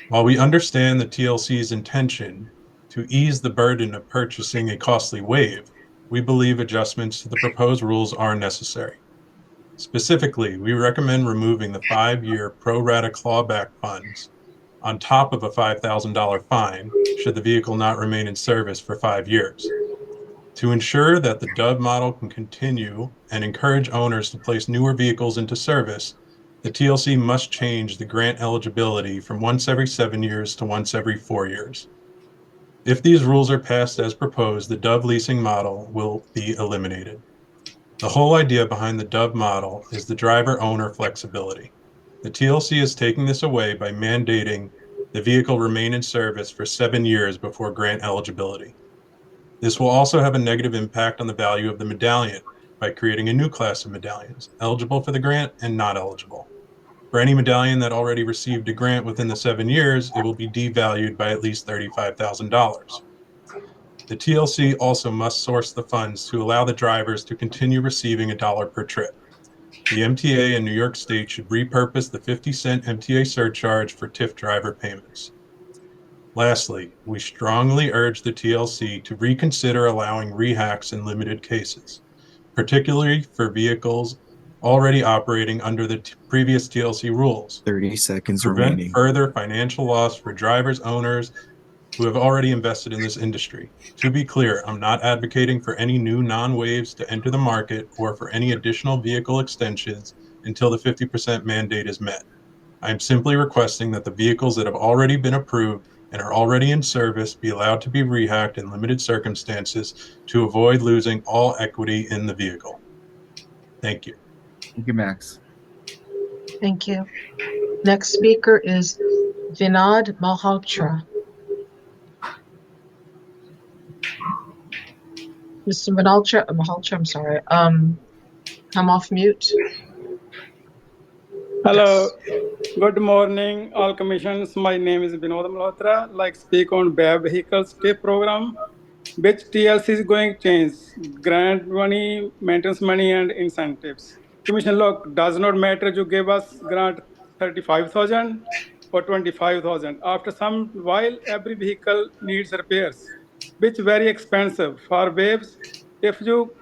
While we understand the TLC's intention to ease the burden of purchasing a costly WAVE, we believe adjustments to the proposed rules are necessary. Specifically, we recommend removing the 5-year pro rata clawback funds on top of a $5,000 fine should the vehicle not remain in service for 5 years. To ensure that the DOVE model can continue and encourage owners to place newer vehicles into service, the TLC must change the grant eligibility from once every 7 years to once every 4 years. If these rules are passed as proposed, the DOVE leasing model will be eliminated. The whole idea behind the DOVE model is the driver-owner flexibility. The TLC is taking this away by mandating the vehicle remain in service for 7 years before grant eligibility. This will also have a negative impact on the value of the Medallion by creating a new class of Medallions, eligible for the grant and not eligible. For any Medallion that already received a grant within the 7 years, it will be devalued by at least $35,000. The TLC also must source the funds to allow the drivers to continue receiving $1 per trip. The MTA and New York State should repurpose the 50-cent MTA surcharge for TIF driver payments. Lastly, we strongly urge the TLC to reconsider allowing rehacks in limited cases, particularly for vehicles already operating under the previous TLC rules. 30 seconds To prevent remaining. further financial loss for drivers, owners who have already invested in this industry. To be clear, I'm not advocating for any new non-waves to enter the market or for any additional vehicle extensions until the 50% mandate is met. I am simply requesting that the vehicles that have already been approved and are already in service be allowed to be rehacked in limited circumstances to avoid losing all equity in the vehicle. Thank you. Thank you, Max. Thank you. Next speaker is Vinod Malhotra. Mr. Malhotra, I'm sorry. Come off mute. Hello, good morning, all commissions. My name is Vinod Malhotra. Like speak on BAB vehicles TIF program, which TLC is going to change grant money, maintenance money, and incentives. Commission, look, does not matter. You gave us grant 35,000. or 25,000. After some while, every vehicle needs repairs, which very expensive. For waves, if you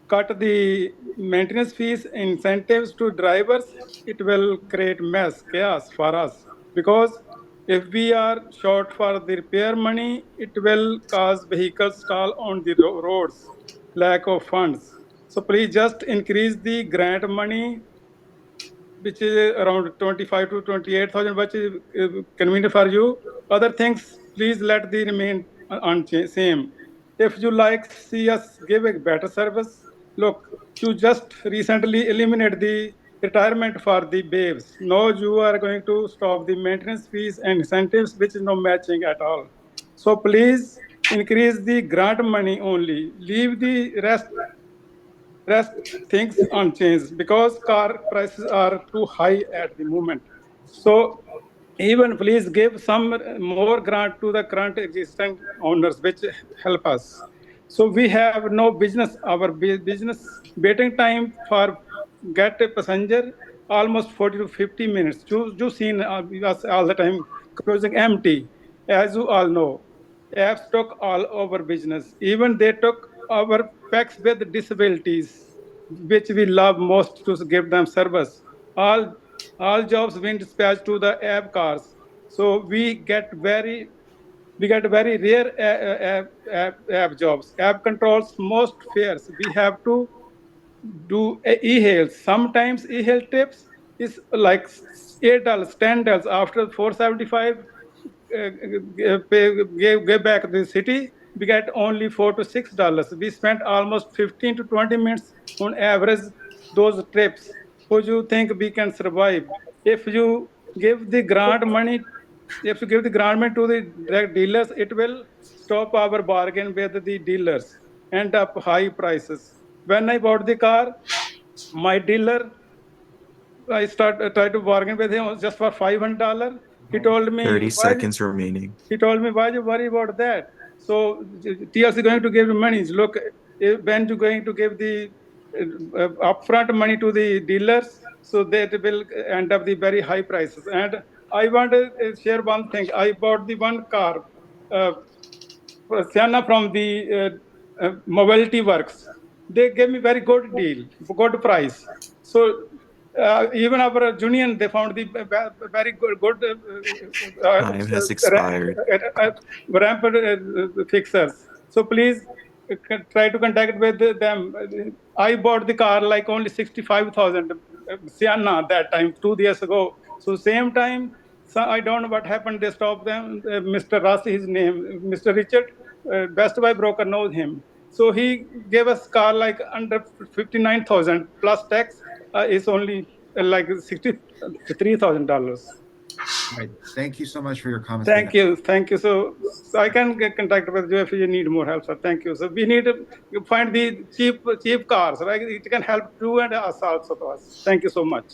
cut the maintenance fees, incentives to drivers, it will create mess, chaos for us. Because if we are short for the repair money, it will cause vehicles stall on the roads, lack of funds. So please just increase the grant money, which is around 25 to 28,000, which is convenient for you. Other things, please let the remain same. If you like see us give a better service, look, you just recently eliminated the retirement for the babes. Now you are going to stop the maintenance fees and incentives, which is no matching at all. So please increase the grant money only. Leave the rest things unchanged because car prices are too high at the moment. So even please give some more grant to the current existing owners, which help us. So we have no business, our business waiting time for get a passenger almost 40 to 50 minutes. You seen us all the time cruising empty, as you all know. Apps took all over business. Even they took our packs with disabilities, which we love most to give them service. All jobs been dispatched to the app cars. So we get very rare app jobs. App controls most fares. We have to do e-hails. Sometimes e-hail tips is like $8, $10 after 475 give back the city, we get only $4 to $6. We spent almost 15 to 20 minutes on average those trips. Would you think we can survive? If you give the grant money, if you give the grant money to the direct dealers, it will stop our bargain with the dealers, end up high prices. When I bought the car, my dealer, I tried to bargain with him just for $500. He told me, 30 seconds remaining. he told me, why you worry about that? So TLC going to give you money. Look, when you going to give the upfront money to the dealers, so that will end up the very high prices. And I want to share one thing. I bought the one car, Sienna from the Mobility Works. They gave me very good deal, good price. So even our union, they found the very good Time has expired. ramp fixers. So please try to contact with them. I bought the car like only 65,000 Sienna that time, 2 years ago. So same time, so I don't know what happened. They stopped them. Mr. Rossi, his name, Mr. Richard, Best Buy broker knows him. So he gave us car like under 59,000 plus tax is only like $63,000. Right. Thank you so much for your comments. Thank you. So I can get contact with you if you need more help, sir. Thank you. So we need to find the cheap cars, right? It can help you and us also to us. Thank you so much.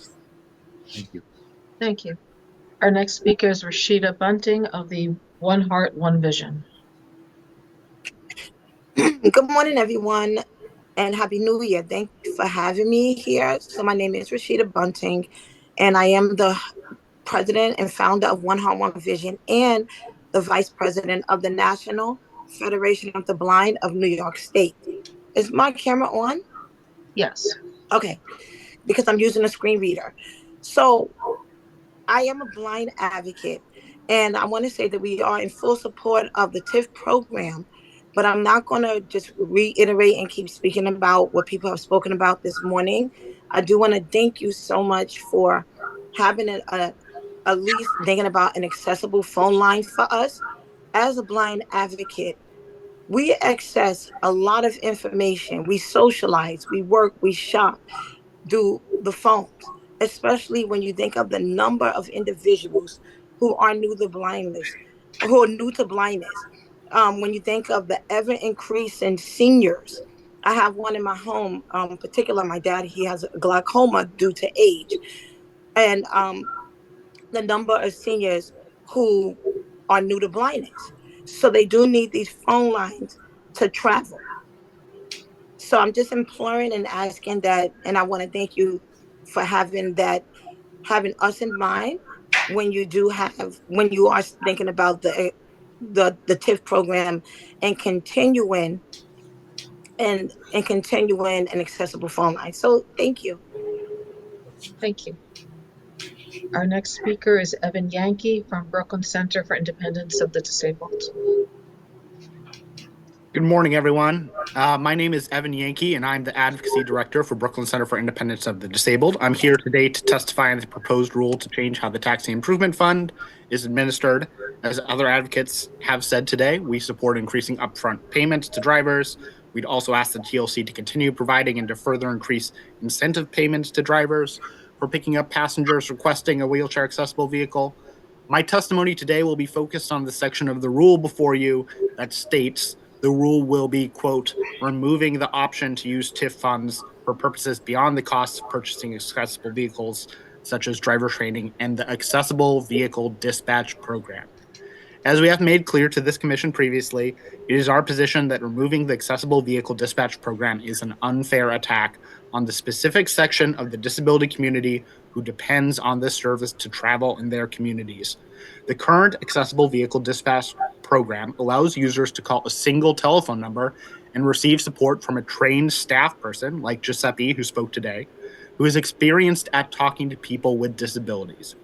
Thank you. Thank you. Our next speaker is Rasheta Bunting of the One Heart, One Vision. Good morning, everyone, and Happy New Year. Thank you for having me here. So my name is Rasheta Bunting, and I am the president and founder of One Heart, One Vision, and the vice president of the National Federation of the Blind of New York State. Is my camera on? Yes. Okay, because I'm using a screen reader. So I am a blind advocate, and I want to say that we are in full support of the TIF program, but I'm not going to just reiterate and keep speaking about what people have spoken about this morning. I do want to thank you so much for having at least thinking about an accessible phone line for us. As a blind advocate, we access a lot of information. We socialize, we work, we shop, do the phones, especially when you think of the number of individuals who are new to blindness, who are new to blindness. When you think of the ever increasing seniors, I have one in my home, particular my dad, he has glaucoma due to age. And the number of seniors who are new to blindness. So they do need these phone lines to travel. So I'm just imploring and asking that, and I want to thank you for having that, having us in mind. when you are thinking about the TIF program and continuing an accessible phone line. So thank you. Thank you. Our next speaker is Evan Yankee from Brooklyn Center for Independence of the Disabled. Good morning, everyone. My name is Evan Yankee, and I'm the Advocacy Director for Brooklyn Center for Independence of the Disabled. I'm here today to testify on the proposed rule to change how the Taxi Improvement Fund is administered. As other advocates have said today, we support increasing upfront payments to drivers. We'd also ask the TLC to continue providing and to further increase incentive payments to drivers for picking up passengers requesting a wheelchair-accessible vehicle. My testimony today will be focused on the section of the rule before you that states the rule will be, quote, removing the option to use TIF funds for purposes beyond the cost of purchasing accessible vehicles, such as driver training and the Accessible Vehicle Dispatch Program. As we have made clear to this commission previously, it is our position that removing the Accessible Vehicle Dispatch Program is an unfair attack on the specific section of the disability community who depends on this service to travel in their communities. The current Accessible Vehicle Dispatch Program allows users to call a single telephone number and receive support from a trained staff person, like Giuseppe, who spoke today, who is experienced at talking to people with disabilities.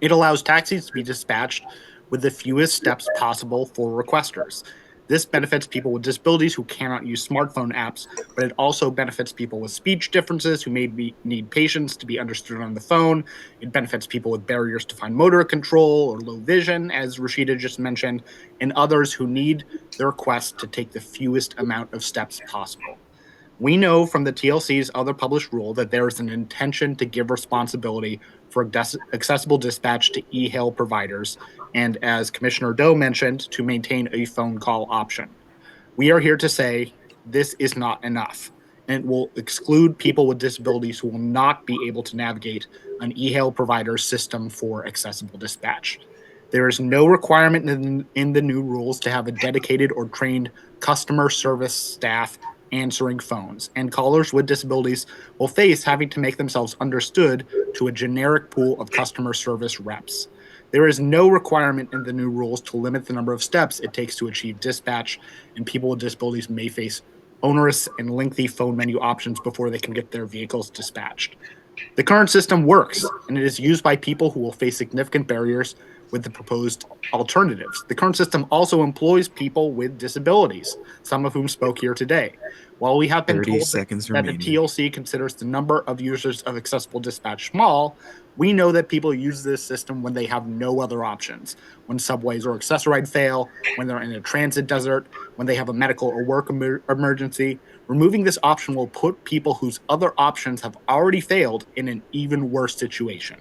It allows taxis to be dispatched with the fewest steps possible for requesters. This benefits people with disabilities who cannot use smartphone apps, but it also benefits people with speech differences who need patience to be understood on the phone. It benefits people with barriers to fine motor control or low vision, as Rasheta just mentioned, and others who need the request to take the fewest amount of steps possible. We know from the TLC's other published rule that there is an intention to give responsibility for accessible dispatch to e-hail providers, and as Commissioner Doe mentioned, to maintain a phone call option. We are here to say this is not enough, and it will exclude people with disabilities who will not be able to navigate an e-hail provider system for accessible dispatch. There is no requirement in the new rules to have a dedicated or trained customer service staff answering phones, and callers with disabilities will face having to make themselves understood to a generic pool of customer service reps. There is no requirement in the new rules to limit the number of steps it takes to achieve dispatch, and people with disabilities may face onerous and lengthy phone menu options before they can get their vehicles dispatched. The current system works, and it is used by people who will face significant barriers with the proposed alternatives. The current system also employs people with disabilities, some of whom spoke here today. While we have been 30 told seconds that the remaining. TLC considers the number of users of accessible dispatch small, we know that people use this system when they have no other options, when subways or Access-a-Ride fail, when they're in a transit desert, when they have a medical or work emergency. Removing this option will put people whose other options have already failed in an even worse situation.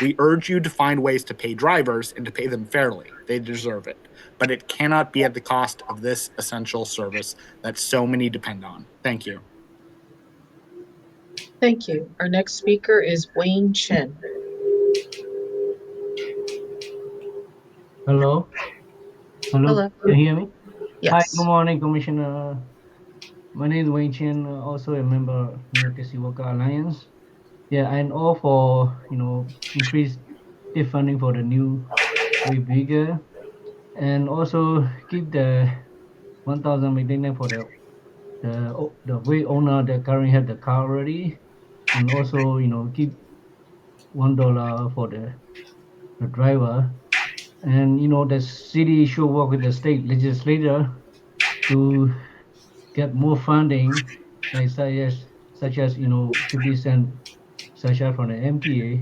We urge you to find ways to pay drivers and to pay them fairly. They deserve it. But it cannot be at the cost of this essential service that so many depend on. Thank you. Thank you. Our next speaker is Wayne Chin. Hello. Hello. Hello. Can you hear me? Yes. Hi. Good morning, Commissioner. My name is Wayne Chen, also a member of New York Taxi Worker Alliance. Yeah, I'm all for increased TIF funding for the new way bigger, and also keep the 1,000 maintenance for the way owner that currently have the car already, and also keep $1 for the driver, and the city should work with the state legislator to get more funding, like such as 50% such as from the MTA,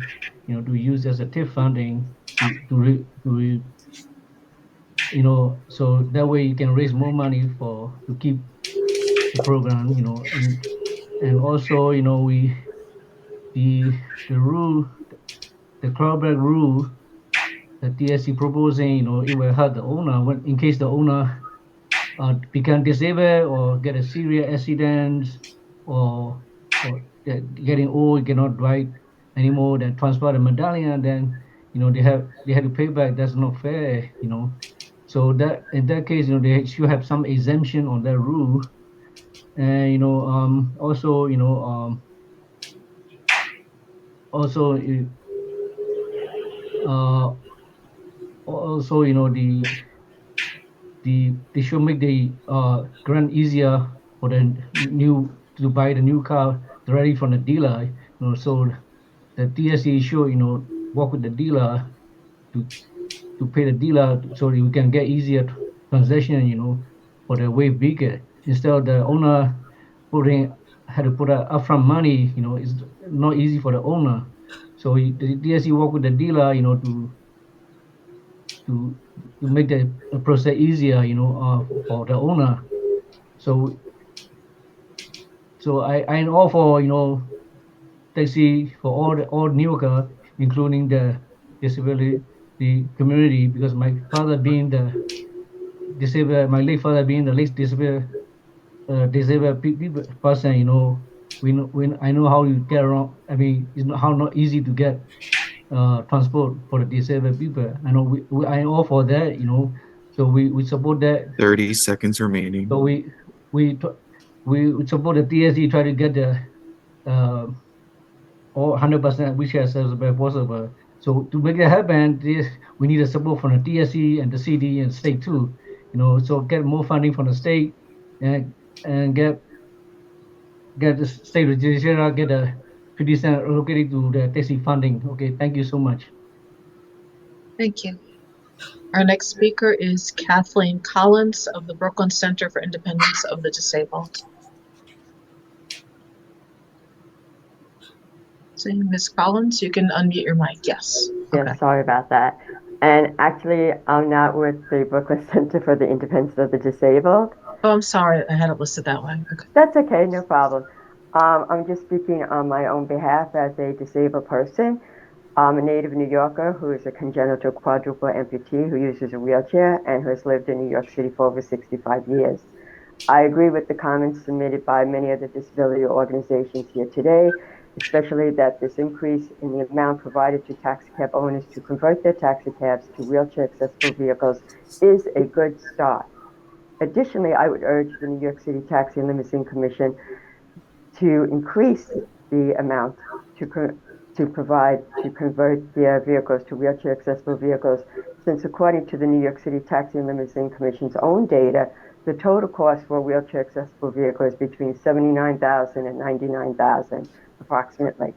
to use as a TIF funding so that way you can raise more money to keep the program, and also we the rule, the clawback rule that TSC proposing, it will hurt the owner when in case the owner become disabled or get a serious accident or getting old, cannot drive anymore, then transfer the medallion, then they have to pay back. That's not fair. So that in that case, they should have some exemption on that rule. And also also Also, they should make the grant easier for the new to buy the new car directly from the dealer. So the TSC should work with the dealer to pay the dealer so we can get easier transaction. For the way bigger instead of the owner had to put upfront money. It's not easy for the owner. So the TSC work with the dealer. To make the process easier, for the owner. So I'm all for taxi for all New Yorker, including the disability the community, because my father being the disabled, my late father being the least disabled people person. I know how you get around. I mean, it's not easy to get transport for the disabled people. I know I all for that. So we support that. 30 seconds remaining. So we we support the TSC try to get the all 100% wheelchair accessible where possible. So to make that happen, we need a support from the TSC and the CD and state too. So get more funding from the state and get the state legislature get a 50% allocated to the taxi funding. Okay, thank you so much. Thank you. Our next speaker is Kathleen Collins of the Brooklyn Center for Independence of the Disabled. So, Ms. Collins, you can unmute your mic. Yes. Yeah, Okay. sorry about that. And actually, I'm not with the Brooklyn Center for the Independence of the Disabled. Oh, I'm sorry. I had it listed that way. Okay. That's okay, no problem. I'm just speaking on my own behalf as a disabled person. I'm a native New Yorker who is a congenital quadruple amputee who uses a wheelchair and who has lived in New York City for over 65 years. I agree with the comments submitted by many of the disability organizations here today, especially that this increase in the amount provided to taxicab owners to convert their taxicabs to wheelchair accessible vehicles is a good start. Additionally, I would urge the New York City Taxi and Limousine Commission to increase the amount to convert their vehicles to wheelchair accessible vehicles, since according to the New York City Taxi and Limousine Commission's own data, the total cost for a wheelchair accessible vehicle is between $79,000 and $99,000 approximately.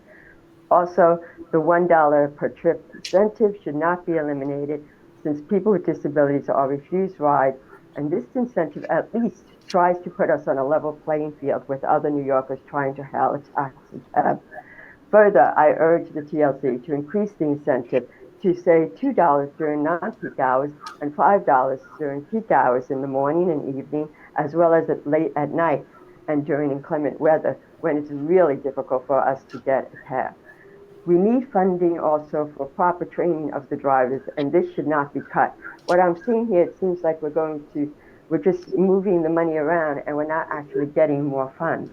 Also, the $1 per trip incentive should not be eliminated, since people with disabilities are refused rides, and this incentive at least tries to put us on a level playing field with other New Yorkers trying to hail a taxi cab. Further, I urge the TLC to increase the incentive to, say, $2 during non-peak hours and $5 during peak hours in the morning and evening, as well as late at night and during inclement weather when it's really difficult for us to get a cab. We need funding also for proper training of the drivers, and this should not be cut. What I'm seeing here, it seems like we're just moving the money around and we're not actually getting more funds.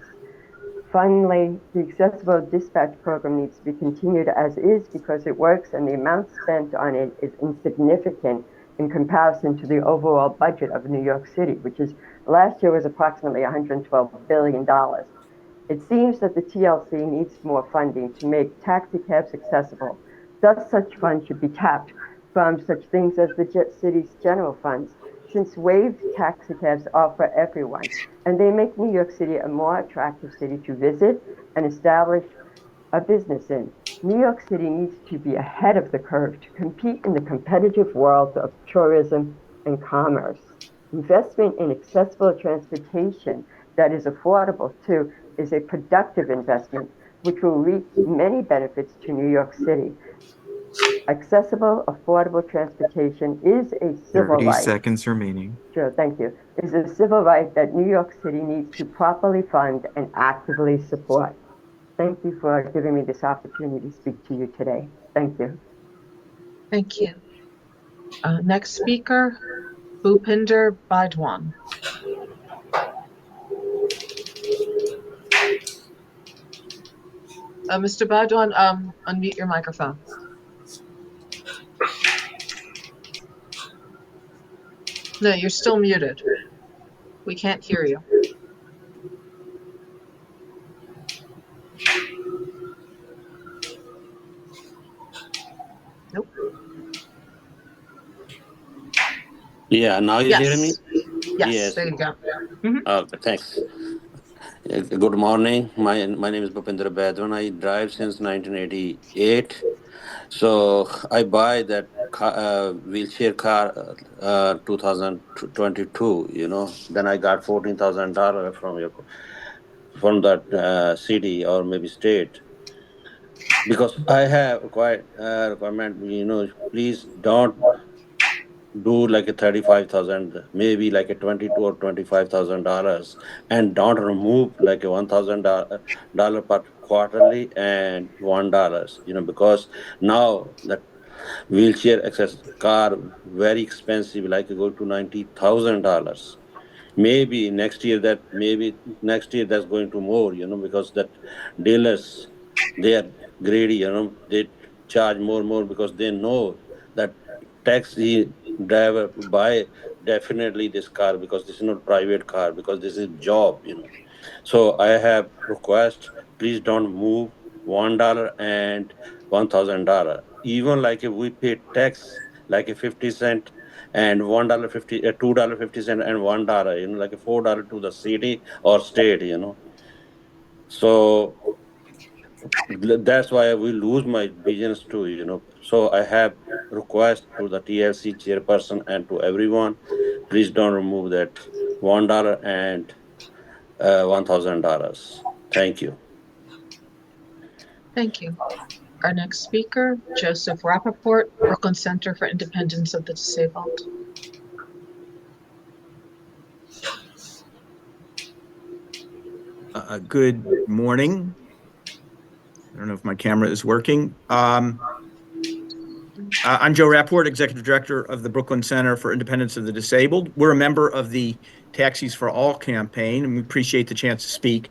Finally, the accessible dispatch program needs to be continued as is because it works and the amount spent on it is insignificant in comparison to the overall budget of New York City, which is last year was approximately $112 billion. It seems that the TLC needs more funding to make taxicabs accessible. Thus, such funds should be tapped from such things as the city's general funds, since waived taxicabs are for everyone, and they make New York City a more attractive city to visit and establish a business in. New York City needs to be ahead of the curve to compete in the competitive world of tourism and commerce. Investment in accessible transportation that is affordable too is a productive investment which will reap many benefits to New York City. Accessible, affordable transportation is a civil 30 right. seconds remaining. Sure, thank you. Is a civil right that New York City needs to properly fund and actively support. Thank you for giving me this opportunity to speak to you today. Thank you. Thank you. Next speaker, Bhupinder Baidwan. Mr. Baidwan, unmute your microphone. No, you're still muted. We can't hear you. Nope. Yeah, now you hear me? Yes, Yes. there you go. Mhm. Okay, thanks. Good morning. My name is Bhupendra Badwan. I drive since 1988. So I buy that wheelchair car 2022. Then I got $14,000 from that city or maybe state, because I have quite requirement. Please don't do like a 35,000, maybe like a 22 or $25,000, and don't remove like a $1,000 per quarterly and $1. Because now that wheelchair access car very expensive, like go to $90,000. Maybe next year that's going to more, because that dealers, they are greedy, they charge more because they know that taxi driver buy definitely this car, because this is not private car, because this is job. So I have request, please don't move $1 and $1,000. Even like if we pay tax like a 50 cent and $1.50, $2.50 and $1, like a $4 to the city or state. So that's why we lose my business too. So I have request to the TLC chairperson and to everyone, please don't remove that $1 and $1,000. Thank you. Thank you. Our next speaker, Joseph Rappaport, Brooklyn Center for Independence of the Disabled. Good morning. I don't know if my camera is working. I'm Joe Rappaport, Executive Director of the Brooklyn Center for Independence of the Disabled. We're a member of the Taxis for All campaign, and we appreciate the chance to speak.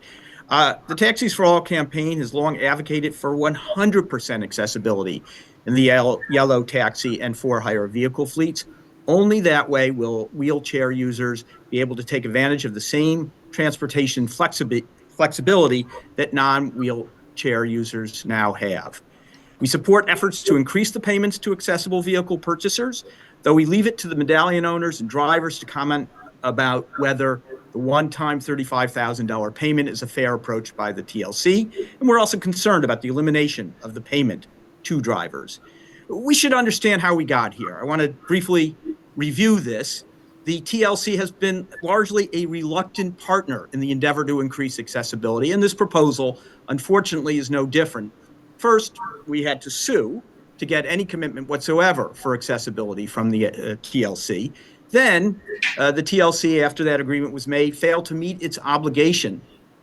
The Taxis for All campaign has long advocated for 100% accessibility in the yellow taxi and for-hire vehicle fleets. Only that way will wheelchair users be able to take advantage of the same transportation flexibility that non-wheelchair users now have. We support efforts to increase the payments to accessible vehicle purchasers, though we leave it to the Medallion owners and drivers to comment about whether the one-time $35,000 payment is a fair approach by the TLC, and we're also concerned about the elimination of the payment to drivers. We should understand how we got here. I want to briefly review this. The TLC has been largely a reluctant partner in the endeavor to increase accessibility, and this proposal, unfortunately, is no different. First, we had to sue to get any commitment whatsoever for accessibility from the TLC. Then the TLC, after that agreement was made, failed to meet its obligation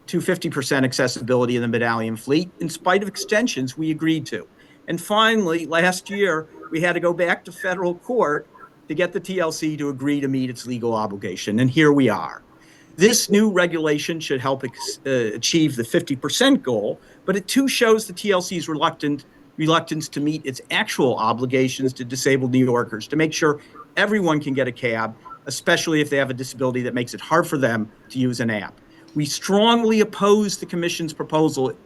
to 50% accessibility in the Medallion fleet, in spite of extensions we agreed to. And finally, last year, we had to go back to federal court to get the TLC to agree to meet its legal obligation. And here we are. This new regulation should help achieve the 50% goal, but it too shows the TLC's reluctance to meet its actual obligations to disabled New Yorkers to make sure everyone can get a cab, especially if they have a disability that makes it hard for them to use an app. We strongly oppose the Commission's proposal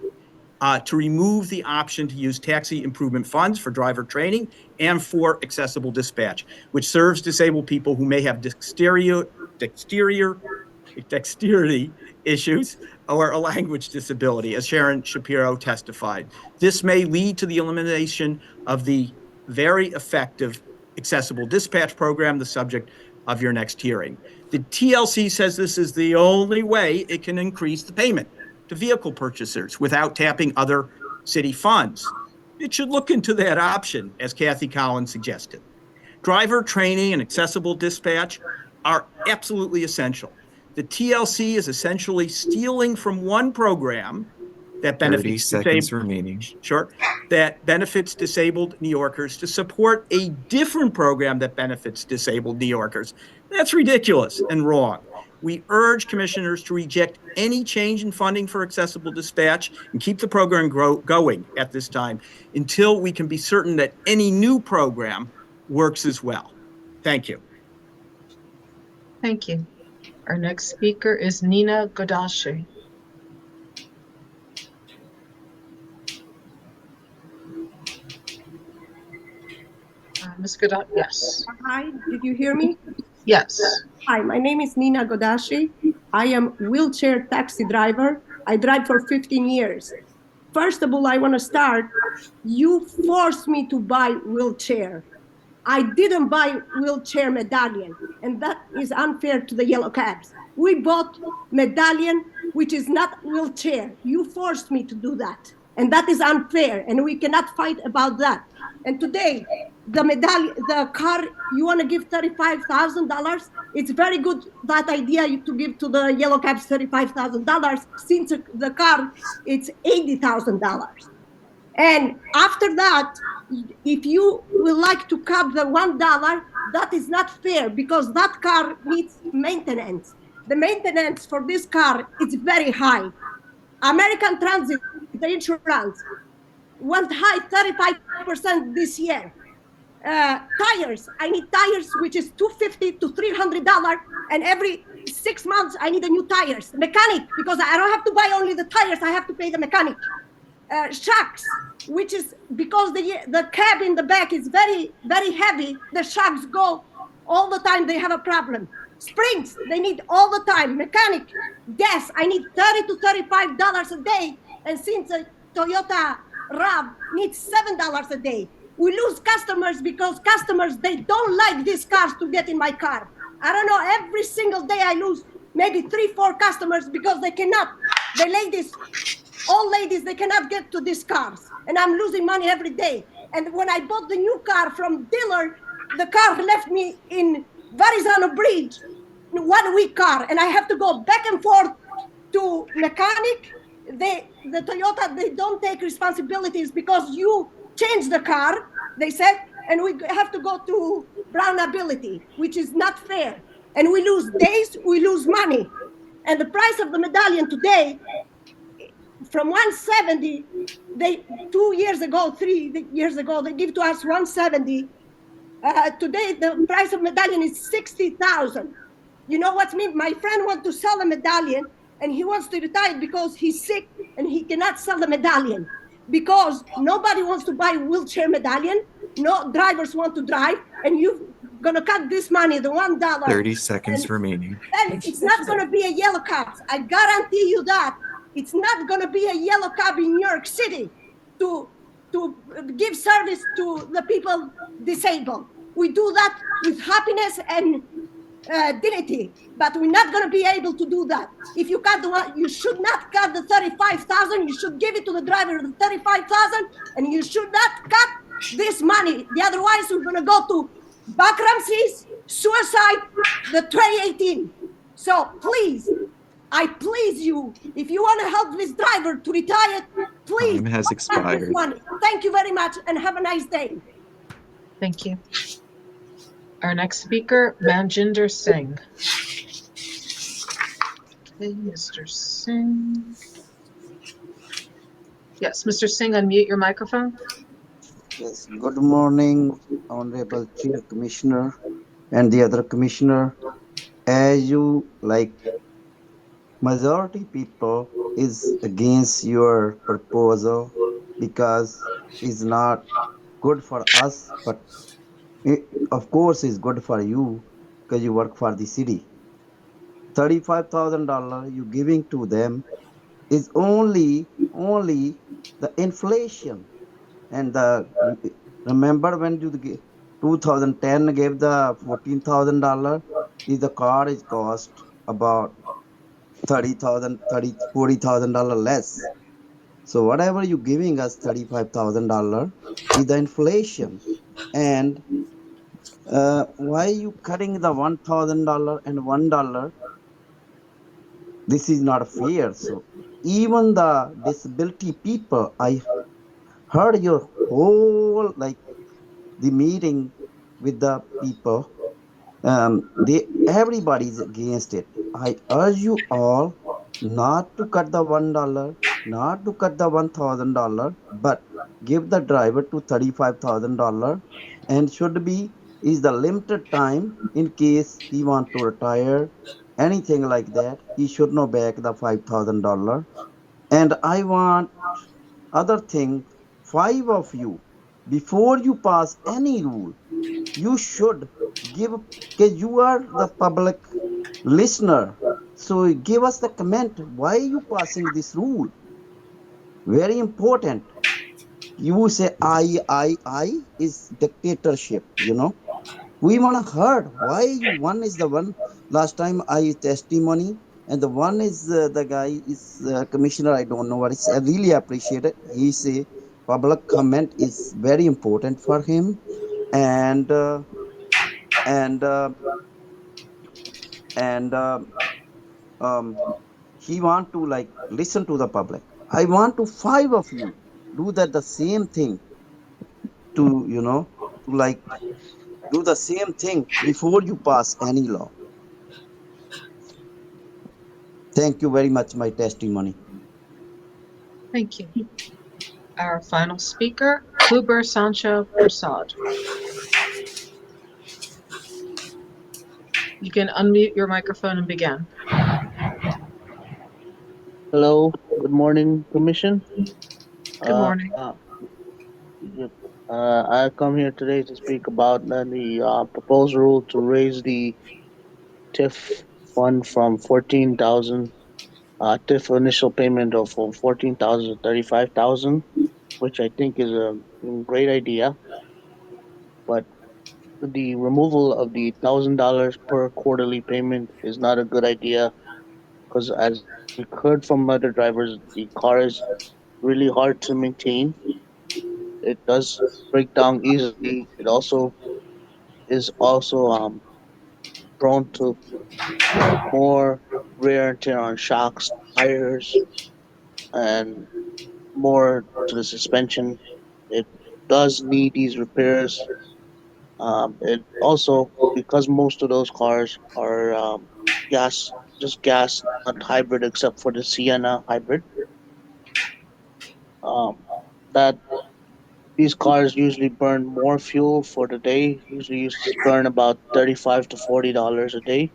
to remove the option to use taxi improvement funds for driver training and for accessible dispatch, which serves disabled people who may have dexterity issues or a language disability, as Sharon Shapiro testified. This may lead to the elimination of the very effective accessible dispatch program, the subject of your next hearing. The TLC says this is the only way it can increase the payment to vehicle purchasers without tapping other city funds. It should look into that option, as Kathy Collins suggested. Driver training and accessible dispatch are absolutely essential. The TLC is essentially stealing from one program that 30 benefits seconds remaining. that benefits disabled New Yorkers to support a different program that benefits disabled New Yorkers. That's ridiculous and wrong. We urge commissioners to reject any change in funding for accessible dispatch and keep the program going at this time until we can be certain that any new program works as well. Thank you. Thank you. Our next speaker is Nina Godashi. Ms. Godashi, yes. Hi, did you hear me? Yes. Hi, my name is Nina Godashi. I am wheelchair taxi driver. I drive for 15 years. First of all, I want to start. You forced me to buy wheelchair. I didn't buy wheelchair Medallion, and that is unfair to the yellow cabs. We bought Medallion, which is not wheelchair. You forced me to do that, and that is unfair, and we cannot fight about that. And today, the Medallion, the car, you want to give $35,000? It's very good, that idea to give to the yellow cabs $35,000, since the car, it's $80,000. And after that, if you would like to cut the $1, that is not fair, because that car needs maintenance. The maintenance for this car is very high. American Transit, the insurance, went high 35% this year. Tires, I need tires, which is $250 to $300, and every 6 months I need a new tires. Mechanic, because I don't have to buy only the tires, I have to pay the mechanic. Shocks, which is because the cab in the back is very, very heavy. The shocks go all the time. They have a problem. Springs, they need all the time. Mechanic, gas, I need $30 to $35 a day. And since a Toyota RAV needs $7 a day, we lose customers because customers, they don't like these cars to get in my car. I don't know, every single day I lose maybe 3-4 customers because they cannot, the ladies, all ladies, they cannot get to these cars, and I'm losing money every day. And when I bought the new car from dealer, the car left me in Verrazano Bridge, 1 week car, and I have to go back and forth to mechanic. The Toyota, they don't take responsibilities because you change the car, they said, and we have to go to brownability, which is not fair. And we lose days, we lose money. And the price of the Medallion today, from 170, they 2 years ago, 3 years ago, they give to us 170. Today, the price of Medallion is 60,000. You know what I mean? My friend wants to sell a Medallion, and he wants to retire because he's sick and he cannot sell the Medallion because nobody wants to buy wheelchair Medallion. No drivers want to drive, and you're gonna cut this money, the $1. 30 seconds remaining. And it's not gonna be a yellow cab. I guarantee you that. It's not going to be a yellow cab in New York City to give service to the people disabled. We do that with happiness and dignity, but we're not going to be able to do that. If you cut the one, you should not cut the 35,000. You should give it to the driver the 35,000, and you should not cut this money. Otherwise, we're going to go to bankruptcies, suicide, the 2018. So please, I please you, if you want to help this driver to retire, please. Time has expired. Thank you very much and have a nice day. Thank you. Our next speaker, Manjinder Singh. Okay, Mr. Singh. Yes, Mr. Singh, unmute your microphone. Yes, good morning, Honorable Chair Commissioner and the other Commissioner. As you like, majority people is against your proposal because it's not good for us, but it, of course it's good for you because you work for the city. $35,000 you giving to them is only the inflation. And remember when you 2010 gave the $14,000, is the car is cost about $40,000 less. So whatever you giving us $35,000 is the inflation. And why you cutting the $1,000 and $1? This is not fair. So even the disability people, I heard your whole like the meeting with the people. Everybody is against it. I urge you all not to cut the $1, not to cut the $1,000, but give the driver to $35,000, and should be is the limited time in case he want to retire, anything like that. He should know back the $5,000. And I want other thing, 5 of you, before you pass any rule, you should give, because you are the public listener. So give us the comment. Why are you passing this rule? Very important. You say I is dictatorship, you know. We want to heard why you, one is the one last time I testimony, and the one is the guy is commissioner. I don't know what is. I really appreciate it. He say public comment is very important for him, and and uh, and um, he want to like listen to the public. I want to five of you do that the same thing to to like do the same thing before you pass any law. Thank you very much. My testimony. Thank you. Our final speaker, Huber Sancho-Persaud. You can unmute your microphone and begin. Hello, good morning, Commission. Good morning. Yep. I come here today to speak about the proposed rule to raise the TIF fund from 14,000, TIF initial payment of from 14,000 to 35,000, which I think is a great idea. But the removal of the $1,000 per quarterly payment is not a good idea because, as we heard from other drivers, the car is really hard to maintain. It does break down easily. It also is also prone to more wear and tear on shocks, tires, and more to the suspension. It does need these repairs. It also, because most of those cars are gas, just gas, not hybrid, except for the Sienna hybrid. Um, that These cars usually burn more fuel for the day. Usually, used to burn about $35 to $40 a day,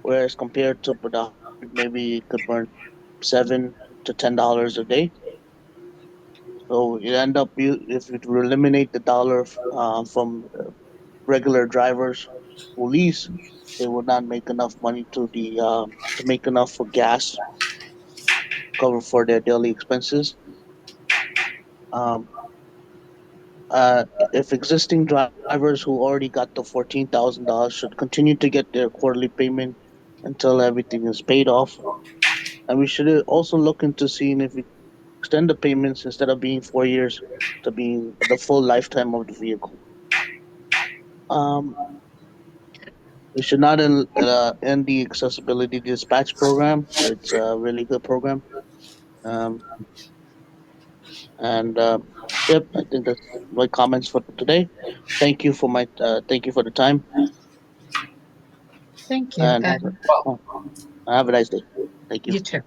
whereas compared to the maybe it could burn $7 to $10 a day. So you end up if you eliminate the dollar from regular drivers who lease, they will not make enough money to make enough for gas cover for their daily expenses. Um, if existing drivers who already got the $14,000 should continue to get their quarterly payment until everything is paid off, and we should also look into seeing if we extend the payments instead of being 4 years to being the full lifetime of the vehicle. Um, we should not end the accessibility dispatch program. It's a really good program. Um, and Yep, I think that's my comments for today. Thank you for the time. Thank you. And And have a nice day. Thank you. you too.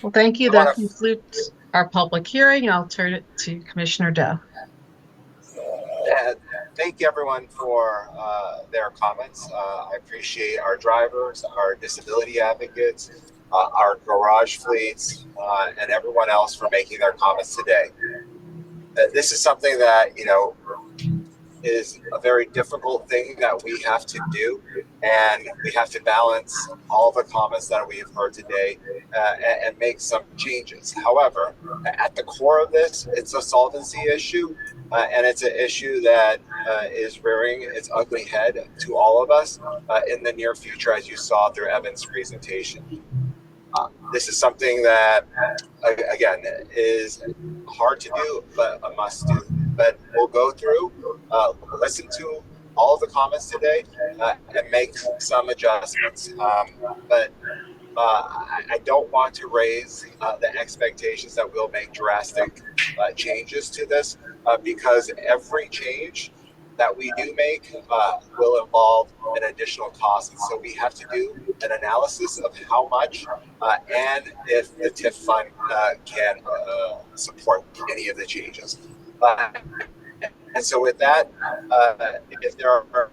Well, thank you. That concludes our public hearing. I'll turn it to Commissioner Doe. Thank you, everyone, for their comments. I appreciate our drivers, our disability advocates, our garage fleets, and everyone else for making their comments today. This is something that, is a very difficult thing that we have to do, and we have to balance all the comments that we have heard today and make some changes. However, at the core of this, it's a solvency issue, and it's an issue that is rearing its ugly head to all of us in the near future, as you saw through Evan's presentation. This is something that, again, is hard to do, but a must do. But we'll go through, listen to all of the comments today, and make some adjustments. But I don't want to raise the expectations that we'll make drastic changes to this, because every change that we do make will involve an additional cost. And so we have to do an analysis of how much and if the TIF fund can support any of the changes. And so with that, if there are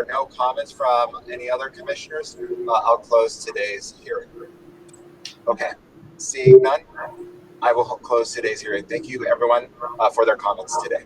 no comments from any other commissioners, I'll close today's hearing. Okay, seeing none, I will close today's hearing. Thank you, everyone, for their comments today.